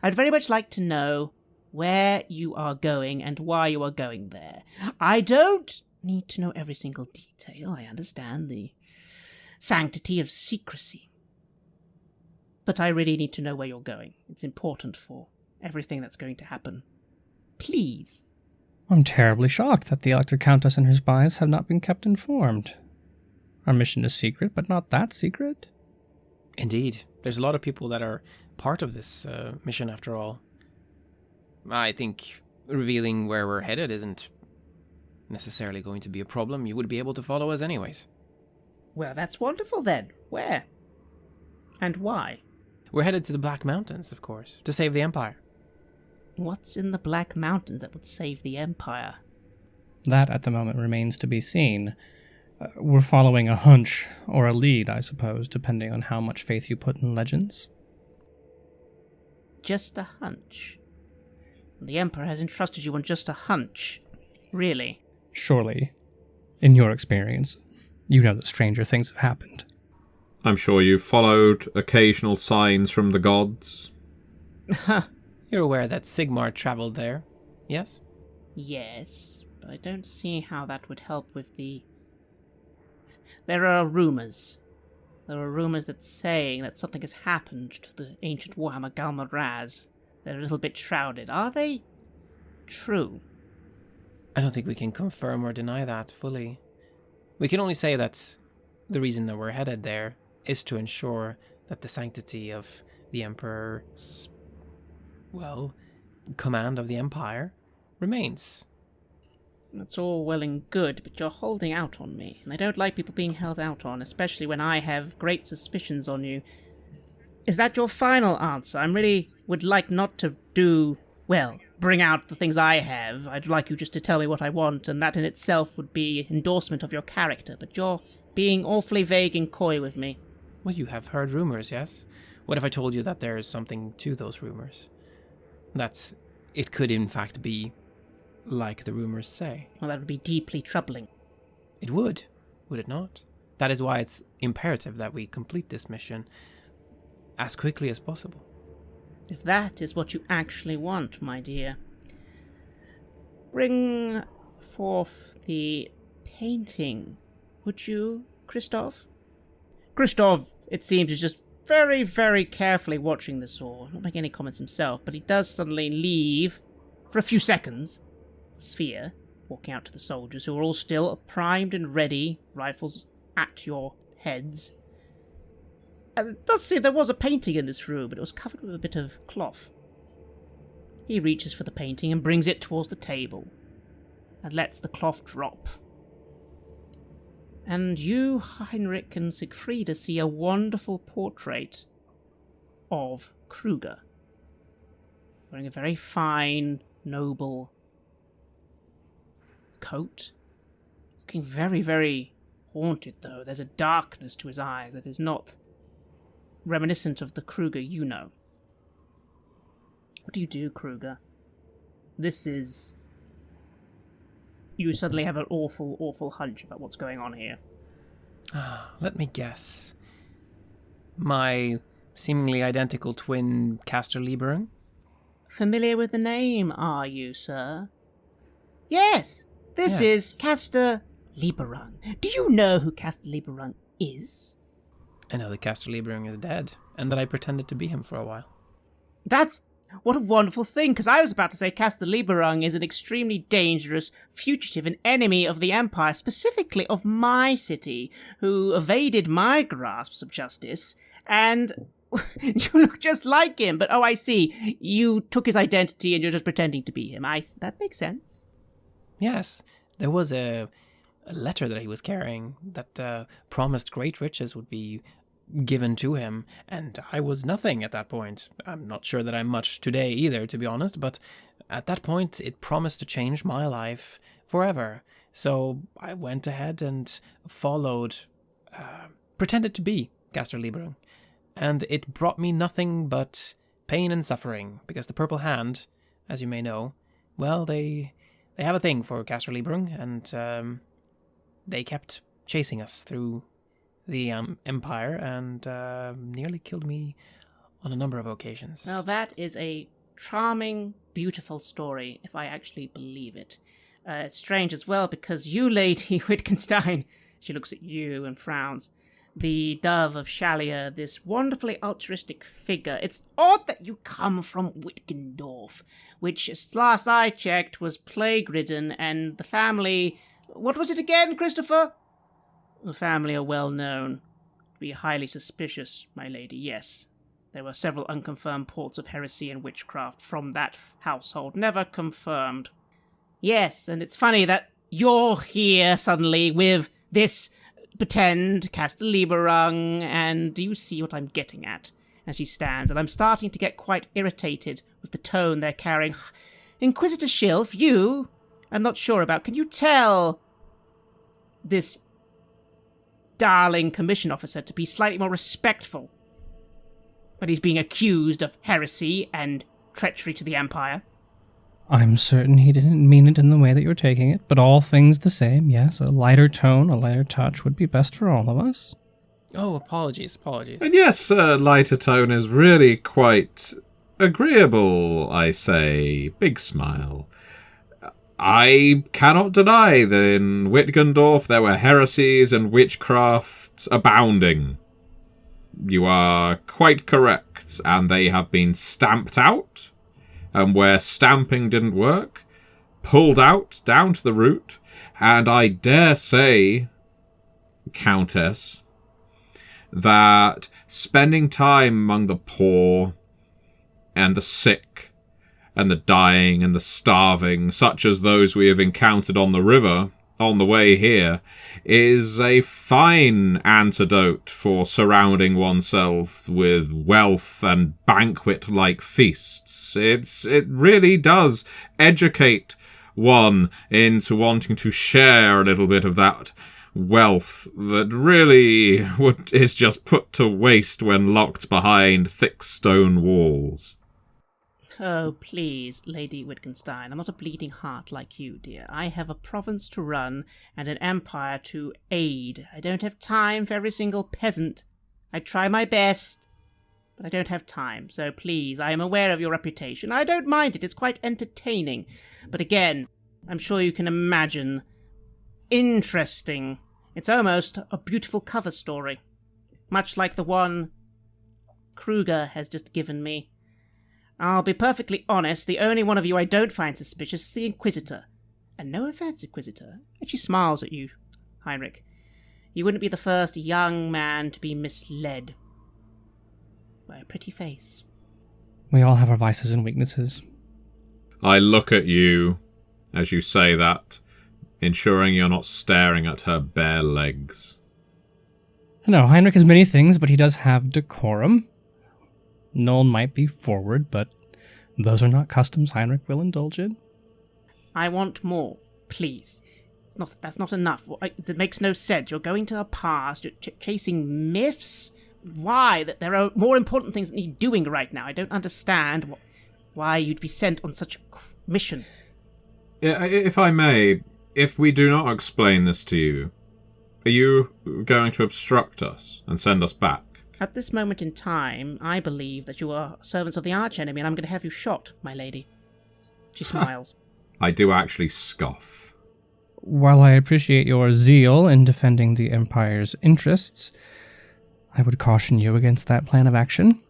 I'd very much like to know where you are going and why you are going there. I don't need to know every single detail. I understand the sanctity of secrecy. But I really need to know where you're going. It's important for everything that's going to happen. Please. I'm terribly shocked that the Elector Countess and her spies have not been kept informed. Our mission is secret, but not that secret. Indeed. There's a lot of people that are part of this mission, after all. I think revealing where we're headed isn't necessarily going to be a problem. You would be able to follow us anyways. Well, that's wonderful then. Where? And why? We're headed to the Black Mountains, of course, to save the Empire. What's in the Black Mountains that would save the Empire? That, at the moment, remains to be seen. We're following a hunch, or a lead, I suppose, depending on how much faith you put in legends. Just a hunch? The Emperor has entrusted you on just a hunch? Really? Surely, in your experience, you know that stranger things have happened. I'm sure you've followed occasional signs from the gods. You're aware that Sigmar travelled there, yes? Yes, but I don't see how that would help with the... There are rumours. There are rumours that saying that something has happened to the ancient Warhammer Galma Raz. They're a little bit shrouded. Are they true? I don't think we can confirm or deny that fully. We can only say that the reason that we're headed there is to ensure that the sanctity of the Emperor's, well, command of the Empire remains. That's all well and good, but you're holding out on me, and I don't like people being held out on, especially when I have great suspicions on you. Is that your final answer? I really would like not to bring out the things I have. I'd like you just to tell me what I want, and that in itself would be endorsement of your character, but you're being awfully vague and coy with me. Well, you have heard rumors, yes? What if I told you that there is something to those rumors? That it could in fact be like the rumors say. Well, that would be deeply troubling. It would it not? That is why it's imperative that we complete this mission as quickly as possible. If that is what you actually want, my dear, bring forth the painting, would you, Christoph? Christoph, it seems, is just very, very carefully watching this all. Not making any comments himself, but he does suddenly leave for a few seconds, sphere, walking out to the soldiers, who are all still primed and ready, rifles at your heads. It does seem there was a painting in this room, but it was covered with a bit of cloth. He reaches for the painting and brings it towards the table, and lets the cloth drop. And you, Heinrich and Siegfrieda, see a wonderful portrait of Kruger, wearing a very fine, noble coat, looking very, very haunted, though. There's a darkness to his eyes that is not reminiscent of the Kruger you know. What do you do, Kruger? This is... You suddenly have an awful, awful hunch about what's going on here. Let me guess. My seemingly identical twin, Castor Lieberung? Familiar with the name, are you, sir? Yes, this is Castor Lieberung. Do you know who Castor Lieberung is? I know that Castor Lieberung is dead, and that I pretended to be him for a while. That's... What a wonderful thing, because I was about to say Castor Lieberung is an extremely dangerous fugitive, an enemy of the Empire, specifically of my city, who evaded my grasps of justice, and you look just like him. But I see, you took his identity and you're just pretending to be him. That makes sense. Yes, there was a letter that he was carrying that promised great riches would be given to him, and I was nothing at that point. I'm not sure that I'm much today either, to be honest, but at that point it promised to change my life forever. So I went ahead and followed, pretended to be Castor Lieberung, and it brought me nothing but pain and suffering, because the Purple Hand, as you may know, well, they have a thing for Castor Lieberung, and they kept chasing us through the Empire, and nearly killed me on a number of occasions. Well, that is a charming, beautiful story, if I actually believe it. It's strange as well, because you, Lady Wittgenstein, she looks at you and frowns, the dove of Chalier, this wonderfully altruistic figure. It's odd that you come from Wittgendorf, which, as last I checked, was plague-ridden, and the family... What was it again, Christopher? The family are well known to be highly suspicious, my lady, yes. There were several unconfirmed reports of heresy and witchcraft from that household, never confirmed. Yes, and it's funny that you're here suddenly with this pretend Castor Lieberung, and do you see what I'm getting at? As she stands, and I'm starting to get quite irritated with the tone they're carrying. Inquisitor Schilf, you, I'm not sure about, can you tell this darling commission officer to be slightly more respectful when he's being accused of heresy and treachery to the Empire? I'm certain he didn't mean it in the way that you're taking it, but all things the same, yes, a lighter tone, a lighter touch would be best for all of us. Oh, apologies. And yes, lighter tone is really quite agreeable, I say. Big smile. I cannot deny that in Wittgendorf there were heresies and witchcraft abounding. You are quite correct, and they have been stamped out, and where stamping didn't work, pulled out down to the root, and I dare say, Countess, that spending time among the poor and the sick and the dying and the starving, such as those we have encountered on the river on the way here, is a fine antidote for surrounding oneself with wealth and banquet-like feasts. It really does educate one into wanting to share a little bit of that wealth that really is just put to waste when locked behind thick stone walls. Oh, please, Lady Wittgenstein, I'm not a bleeding heart like you, dear. I have a province to run and an empire to aid. I don't have time for every single peasant. I try my best, but I don't have time. So please, I am aware of your reputation. I don't mind it. It's quite entertaining. But again, I'm sure you can imagine. Interesting. It's almost a beautiful cover story. Much like the one Kruger has just given me. I'll be perfectly honest, the only one of you I don't find suspicious is the Inquisitor. And no offense, Inquisitor. And she smiles at you, Heinrich. You wouldn't be the first young man to be misled by a pretty face. We all have our vices and weaknesses. I look at you as you say that, ensuring you're not staring at her bare legs. No, Heinrich has many things, but he does have decorum. Noel might be forward, but those are not customs Heinrich will indulge in. I want more, please. That's not enough. It makes no sense. You're going to the past. You're chasing myths. Why? That there are more important things that need doing right now. I don't understand why you'd be sent on such a mission. If I may, if we do not explain this to you, are you going to obstruct us and send us back? At this moment in time, I believe that you are servants of the archenemy, and I'm going to have you shot, my lady. She smiles. I do actually scoff. While I appreciate your zeal in defending the Empire's interests, I would caution you against that plan of action.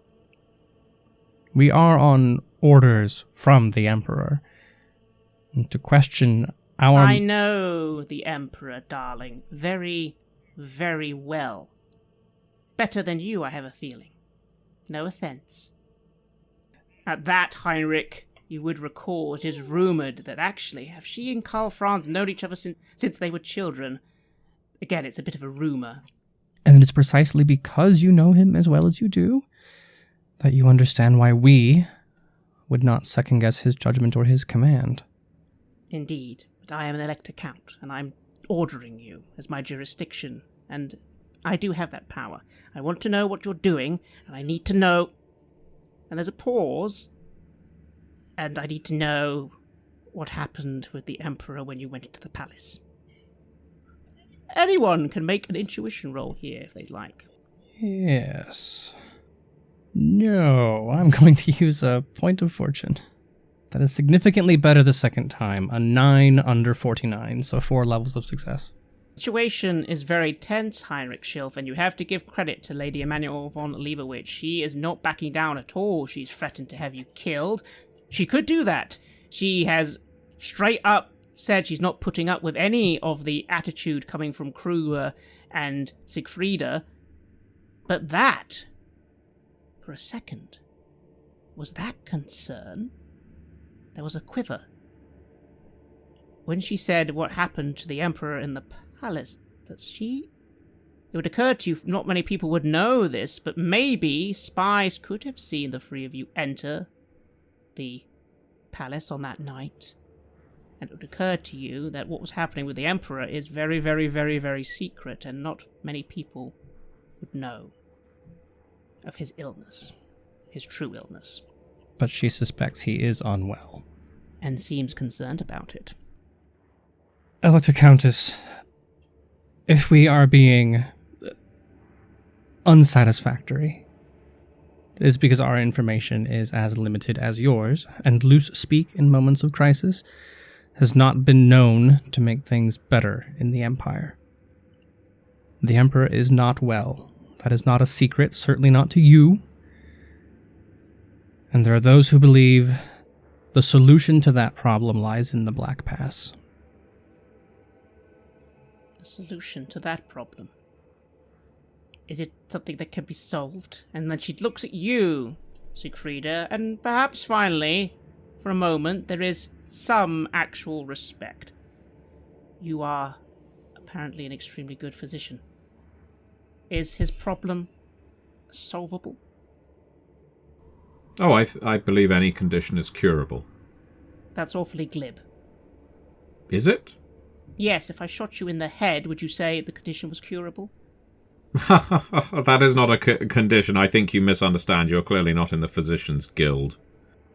We are on orders from the Emperor. And to question our... I know the Emperor, darling, very, very well. Better than you, I have a feeling. No offense. At that, Heinrich, you would recall it is rumoured that actually, have she and Karl Franz known each other since they were children? Again, it's a bit of a rumour. And it's precisely because you know him as well as you do that you understand why we would not second-guess his judgment or his command. Indeed, but I am an elector count, and I'm ordering you as my jurisdiction, and I do have that power. I want to know what you're doing, and I need to know... And there's a pause, and I need to know what happened with the Emperor when you went into the palace. Anyone can make an intuition roll here if they'd like. Yes. No, I'm going to use a point of fortune. That is significantly better the second time. A 9 under 49, so 4 levels of success. The situation is very tense, Heinrich Schilf, and you have to give credit to Lady Emanuel von Leibowitz. She is not backing down at all. She's threatened to have you killed. She could do that. She has straight up said she's not putting up with any of the attitude coming from Kruger and Siegfrieda. But that, for a second, was that concern? There was a quiver. When she said what happened to the Emperor in the palace, it would occur to you, not many people would know this, but maybe spies could have seen the three of you enter the palace on that night. And it would occur to you that what was happening with the Emperor is very, very, very, very secret, and not many people would know of his illness, his true illness. But she suspects he is unwell. And seems concerned about it. Elector Countess, if we are being unsatisfactory, it is because our information is as limited as yours, and loose speak in moments of crisis has not been known to make things better in the Empire. The Emperor is not well. That is not a secret, certainly not to you. And there are those who believe the solution to that problem lies in the Black Pass. The solution to that problem? Is it something that can be solved? And then she looks at you, Siegfrieda, and perhaps finally, for a moment, there is some actual respect. You are apparently an extremely good physician. Is his problem solvable? Oh, I believe any condition is curable. That's awfully glib. Is it? Yes, if I shot you in the head, would you say the condition was curable? That is not a condition. I think you misunderstand. You're clearly not in the Physicians' Guild.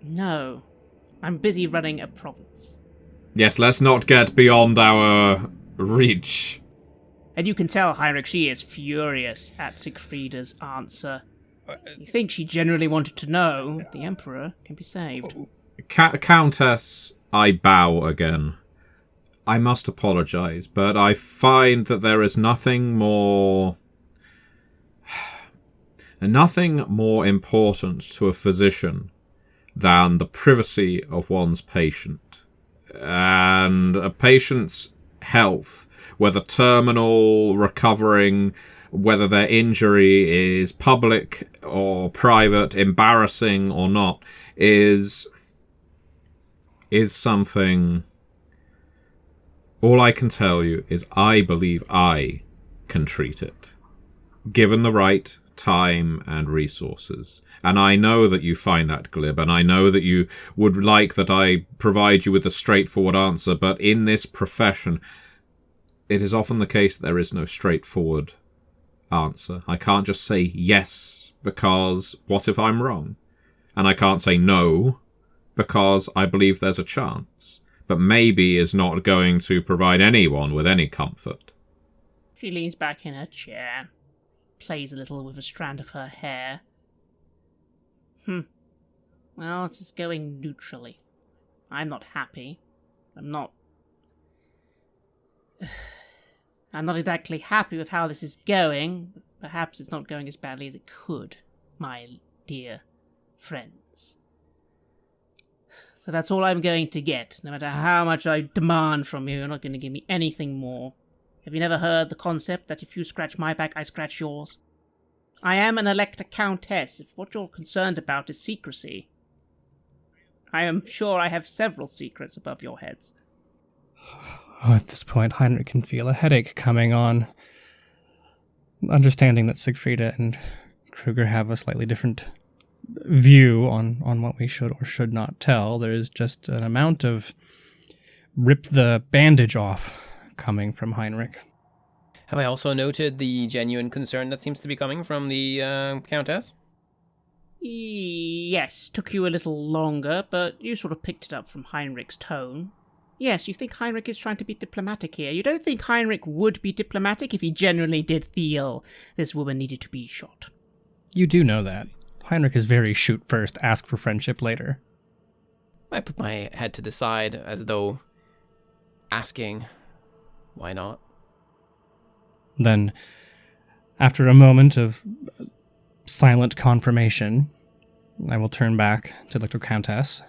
No. I'm busy running a province. Yes, let's not get beyond our reach. And you can tell, Heinrich, she is furious at Siegfrieda's answer. You think she genuinely wanted to know if the Emperor can be saved. Countess, I bow again. I must apologise, but I find that there is nothing more important to a physician than the privacy of one's patient. and a patient's health, whether terminal, recovering, whether their injury is public or private, embarrassing or not, is something. All I can tell you is I believe I can treat it, given the right time and resources. And I know that you find that glib, and I know that you would like that I provide you with a straightforward answer, but in this profession, it is often the case that there is no straightforward answer. I can't just say yes, because what if I'm wrong? And I can't say no, because I believe there's a chance. But maybe is not going to provide anyone with any comfort. She leans back in her chair, plays a little with a strand of her hair. Well, this is going neutrally. I'm not happy. I'm not exactly happy with how this is going. Perhaps it's not going as badly as it could, my dear friends. So that's all I'm going to get. No matter how much I demand from you, you're not going to give me anything more. Have you never heard the concept that if you scratch my back, I scratch yours? I am an elector countess. If what you're concerned about is secrecy, I am sure I have several secrets above your heads. At this point, Heinrich can feel a headache coming on. Understanding that Siegfrieda and Kruger have a slightly different view on what we should or should not tell, there is just an amount of rip the bandage off coming from Heinrich. Have I also noted the genuine concern that seems to be coming from the Countess? Yes, took you a little longer, but you sort of picked it up from Heinrich's tone. Yes, you think Heinrich is trying to be diplomatic here. You don't think Heinrich would be diplomatic if he genuinely did feel this woman needed to be shot. You do know that. Heinrich is very shoot first, ask for friendship later. I put my head to the side as though asking, why not? Then, after a moment of silent confirmation, I will turn back to the Countess.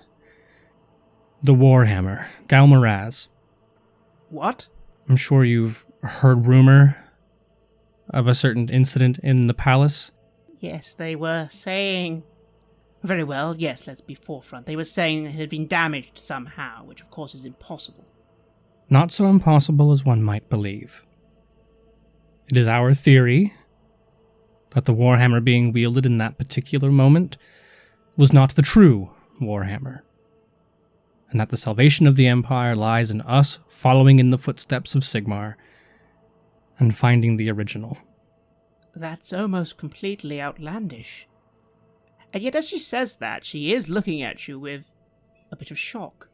The Warhammer, Galmaraz. What? I'm sure you've heard rumor of a certain incident in the palace. Yes, they were saying... Very well, yes, let's be forefront. They were saying it had been damaged somehow, which of course is impossible. Not so impossible as one might believe. It is our theory that the Warhammer being wielded in that particular moment was not the true Warhammer, and that the salvation of the Empire lies in us following in the footsteps of Sigmar and finding the original. That's almost completely outlandish. And yet as she says that, she is looking at you with a bit of shock.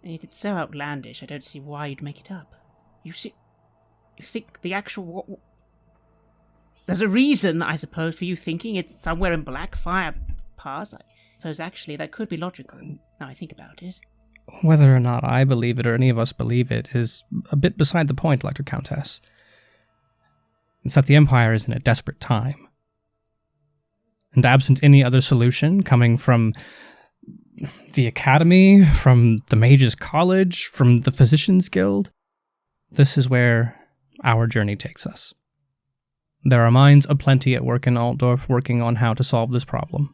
And yet it's so outlandish, I don't see why you'd make it up. You think the actual... There's a reason, I suppose, for you thinking it's somewhere in Blackfire Pass. I suppose actually that could be logical, now I think about it. Whether or not I believe it or any of us believe it is a bit beside the point, Elector Countess. It's that the Empire is in a desperate time. And absent any other solution coming from the Academy, from the Mages College, from the Physicians Guild, this is where our journey takes us. There are minds aplenty at work in Altdorf working on how to solve this problem.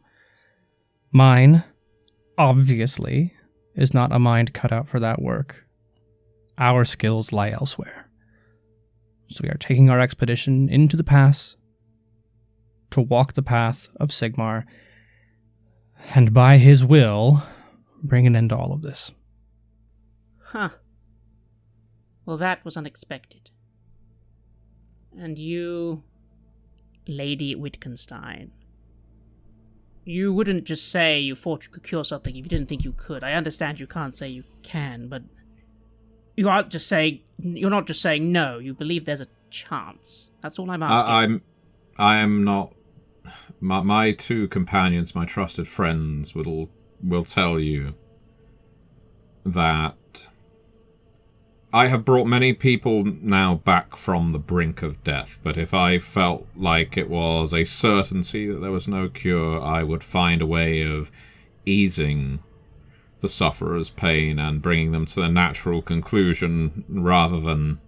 Mine, obviously, is not a mind cut out for that work. Our skills lie elsewhere. So we are taking our expedition into the pass to walk the path of Sigmar, and by his will, bring an end to all of this. Huh. Well, that was unexpected. And you, Lady Wittgenstein, you wouldn't just say you thought you could cure something if you didn't think you could. I understand you can't say you can, but you're not just saying no. You believe there's a chance. That's all I'm asking. I am not. My two companions, my trusted friends, will tell you that I have brought many people now back from the brink of death, but if I felt like it was a certainty that there was no cure, I would find a way of easing the sufferer's pain and bringing them to a natural conclusion rather than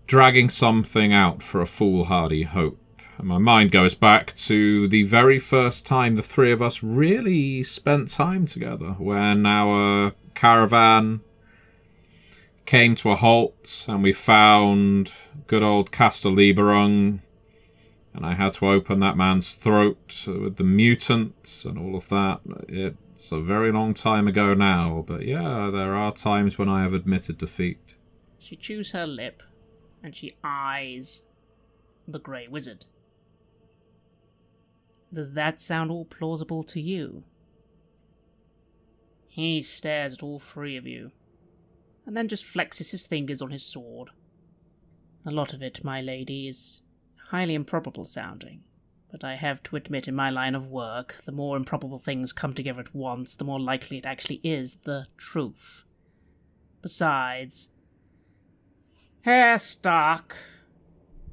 dragging something out for a foolhardy hope. And my mind goes back to the very first time the three of us really spent time together, when our caravan came to a halt and we found good old Castelliberung, and I had to open that man's throat with the mutants and all of that. It's a very long time ago now, but yeah, there are times when I have admitted defeat. She chews her lip, and she eyes the Grey Wizard. Does that sound all plausible to you? He stares at all three of you, and then just flexes his fingers on his sword. A lot of it, my lady, is highly improbable sounding, but I have to admit, in my line of work, the more improbable things come together at once, the more likely it actually is the truth. Besides, Herr Stark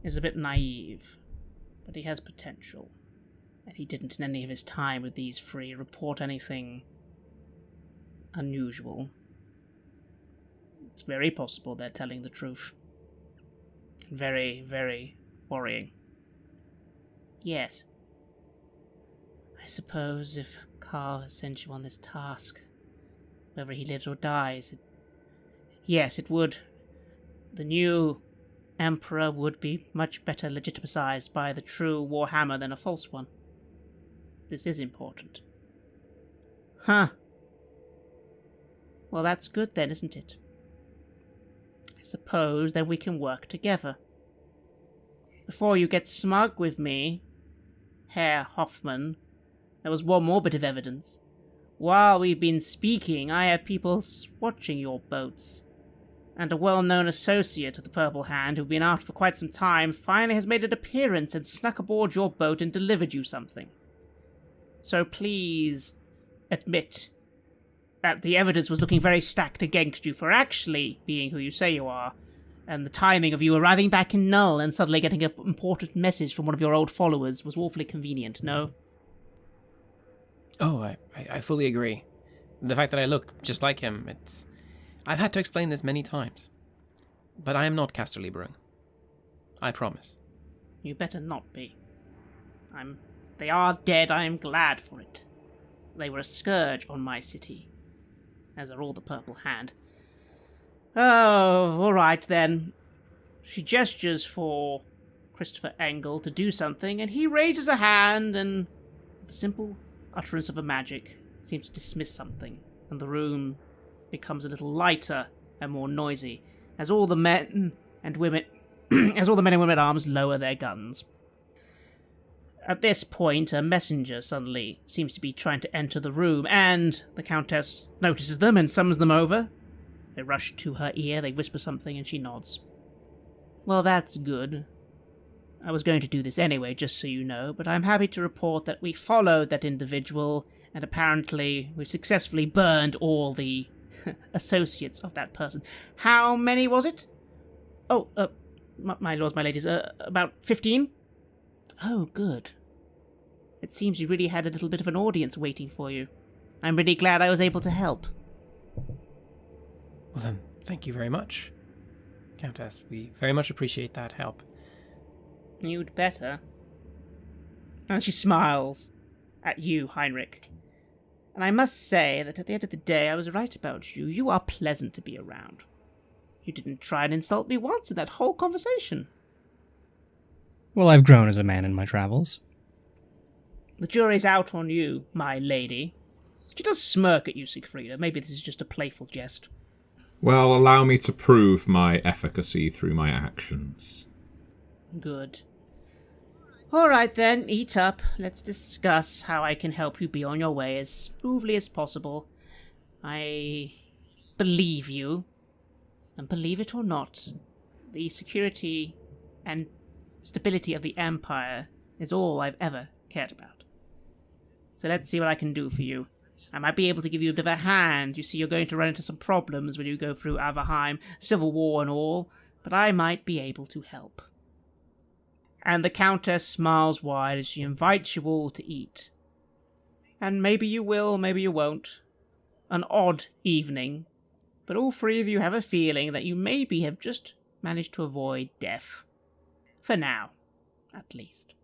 is a bit naive, but he has potential, and he didn't in any of his time with these three report anything unusual. It's very possible they're telling the truth. Very, very worrying. Yes. I suppose if Carl has sent you on this task, whether he lives or dies, it would. The new Emperor would be much better legitimized by the true Warhammer than a false one. This is important. Huh. Well, that's good then, isn't it? I suppose then we can work together. Before you get smug with me, Herr Hoffman, there was one more bit of evidence. While we've been speaking, I had people watching your boats, and a well-known associate of the Purple Hand, who'd been out for quite some time, finally has made an appearance and snuck aboard your boat and delivered you something. So please admit that the evidence was looking very stacked against you for actually being who you say you are, and the timing of you arriving back in Null and suddenly getting an important message from one of your old followers was awfully convenient, no? Oh, I fully agree. The fact that I look just like him, I've had to explain this many times. But I am not Castelliberung. I promise. You better not be. They are dead, I am glad for it. They were a scourge on my city, as are all the Purple Hand. Oh, alright then. She gestures for Christopher Engel to do something, and he raises a hand and, with a simple utterance of a magic, seems to dismiss something, and the room becomes a little lighter and more noisy, as all the men and women at arms lower their guns. At this point, a messenger suddenly seems to be trying to enter the room, and the Countess notices them and summons them over. They rush to her ear, they whisper something, and she nods. Well, that's good. I was going to do this anyway, just so you know, but I'm happy to report that we followed that individual, and apparently we've successfully burned all the associates of that person. How many was it? Oh, my lords, my ladies, about 15? Oh, good. It seems you really had a little bit of an audience waiting for you. I'm really glad I was able to help. Well then, thank you very much, Countess. We very much appreciate that help. You'd better. And she smiles at you, Heinrich. And I must say that at the end of the day, I was right about you. You are pleasant to be around. You didn't try and insult me once in that whole conversation. Well, I've grown as a man in my travels. The jury's out on you, my lady. She does smirk at you, Siegfrieda. Maybe this is just a playful jest. Well, allow me to prove my efficacy through my actions. Good. Alright then, eat up. Let's discuss how I can help you be on your way as smoothly as possible. I believe you. And believe it or not, the security and stability of the Empire is all I've ever cared about. So let's see what I can do for you. I might be able to give you a bit of a hand. You see, you're going to run into some problems when you go through Averheim, Civil War and all, but I might be able to help. And the Countess smiles wide as she invites you all to eat. And maybe you will, maybe you won't. an odd evening, but all three of you have a feeling that you maybe have just managed to avoid death. For now, at least.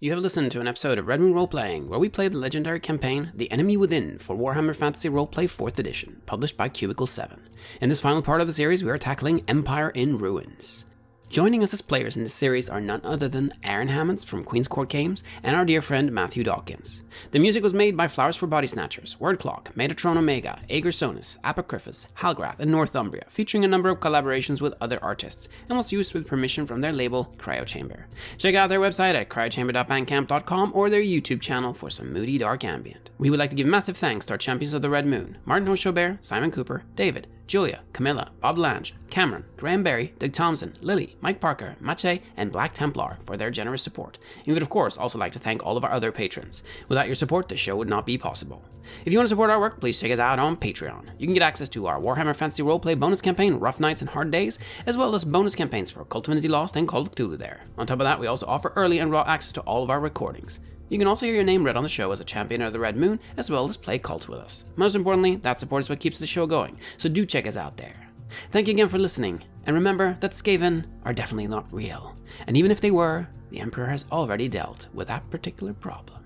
You have listened to an episode of Red Moon Roleplaying, where we play the legendary campaign The Enemy Within for Warhammer Fantasy Roleplay 4th Edition, published by Cubicle 7. In this final part of the series, we are tackling Empire in Ruins. Joining us as players in this series are none other than Aaron Hammonds from Queen's Court Games and our dear friend Matthew Dawkins. The music was made by Flowers for Body Snatchers, Wordclock, Metatron Omega, Ager Sonus, Apocryphus, Halgrath, and Northumbria, featuring a number of collaborations with other artists, and was used with permission from their label Cryochamber. Check out their website at cryochamber.bandcamp.com or their YouTube channel for some moody dark ambient. We would like to give massive thanks to our champions of the Red Moon, Martin Heuschober, Simon Cooper, David, Julia, Camilla, Bob Lange, Cameron, Graham Barey, Doug Thomson, Lily, Mike Parker, Maciej, and Black Templar for their generous support. And we would of course also like to thank all of our other patrons. Without your support, the show would not be possible. If you want to support our work, please check us out on Patreon. You can get access to our Warhammer Fantasy Roleplay bonus campaign, Rough Nights and Hard Days, as well as bonus campaigns for Cult of Divinity Lost and Call of Cthulhu there. On top of that, we also offer early and raw access to all of our recordings. You can also hear your name read on the show as a champion of the Red Moon, as well as play Cult with us. Most importantly, that support is what keeps the show going, so do check us out there. Thank you again for listening, and remember that Skaven are definitely not real, and even if they were, the Emperor has already dealt with that particular problem.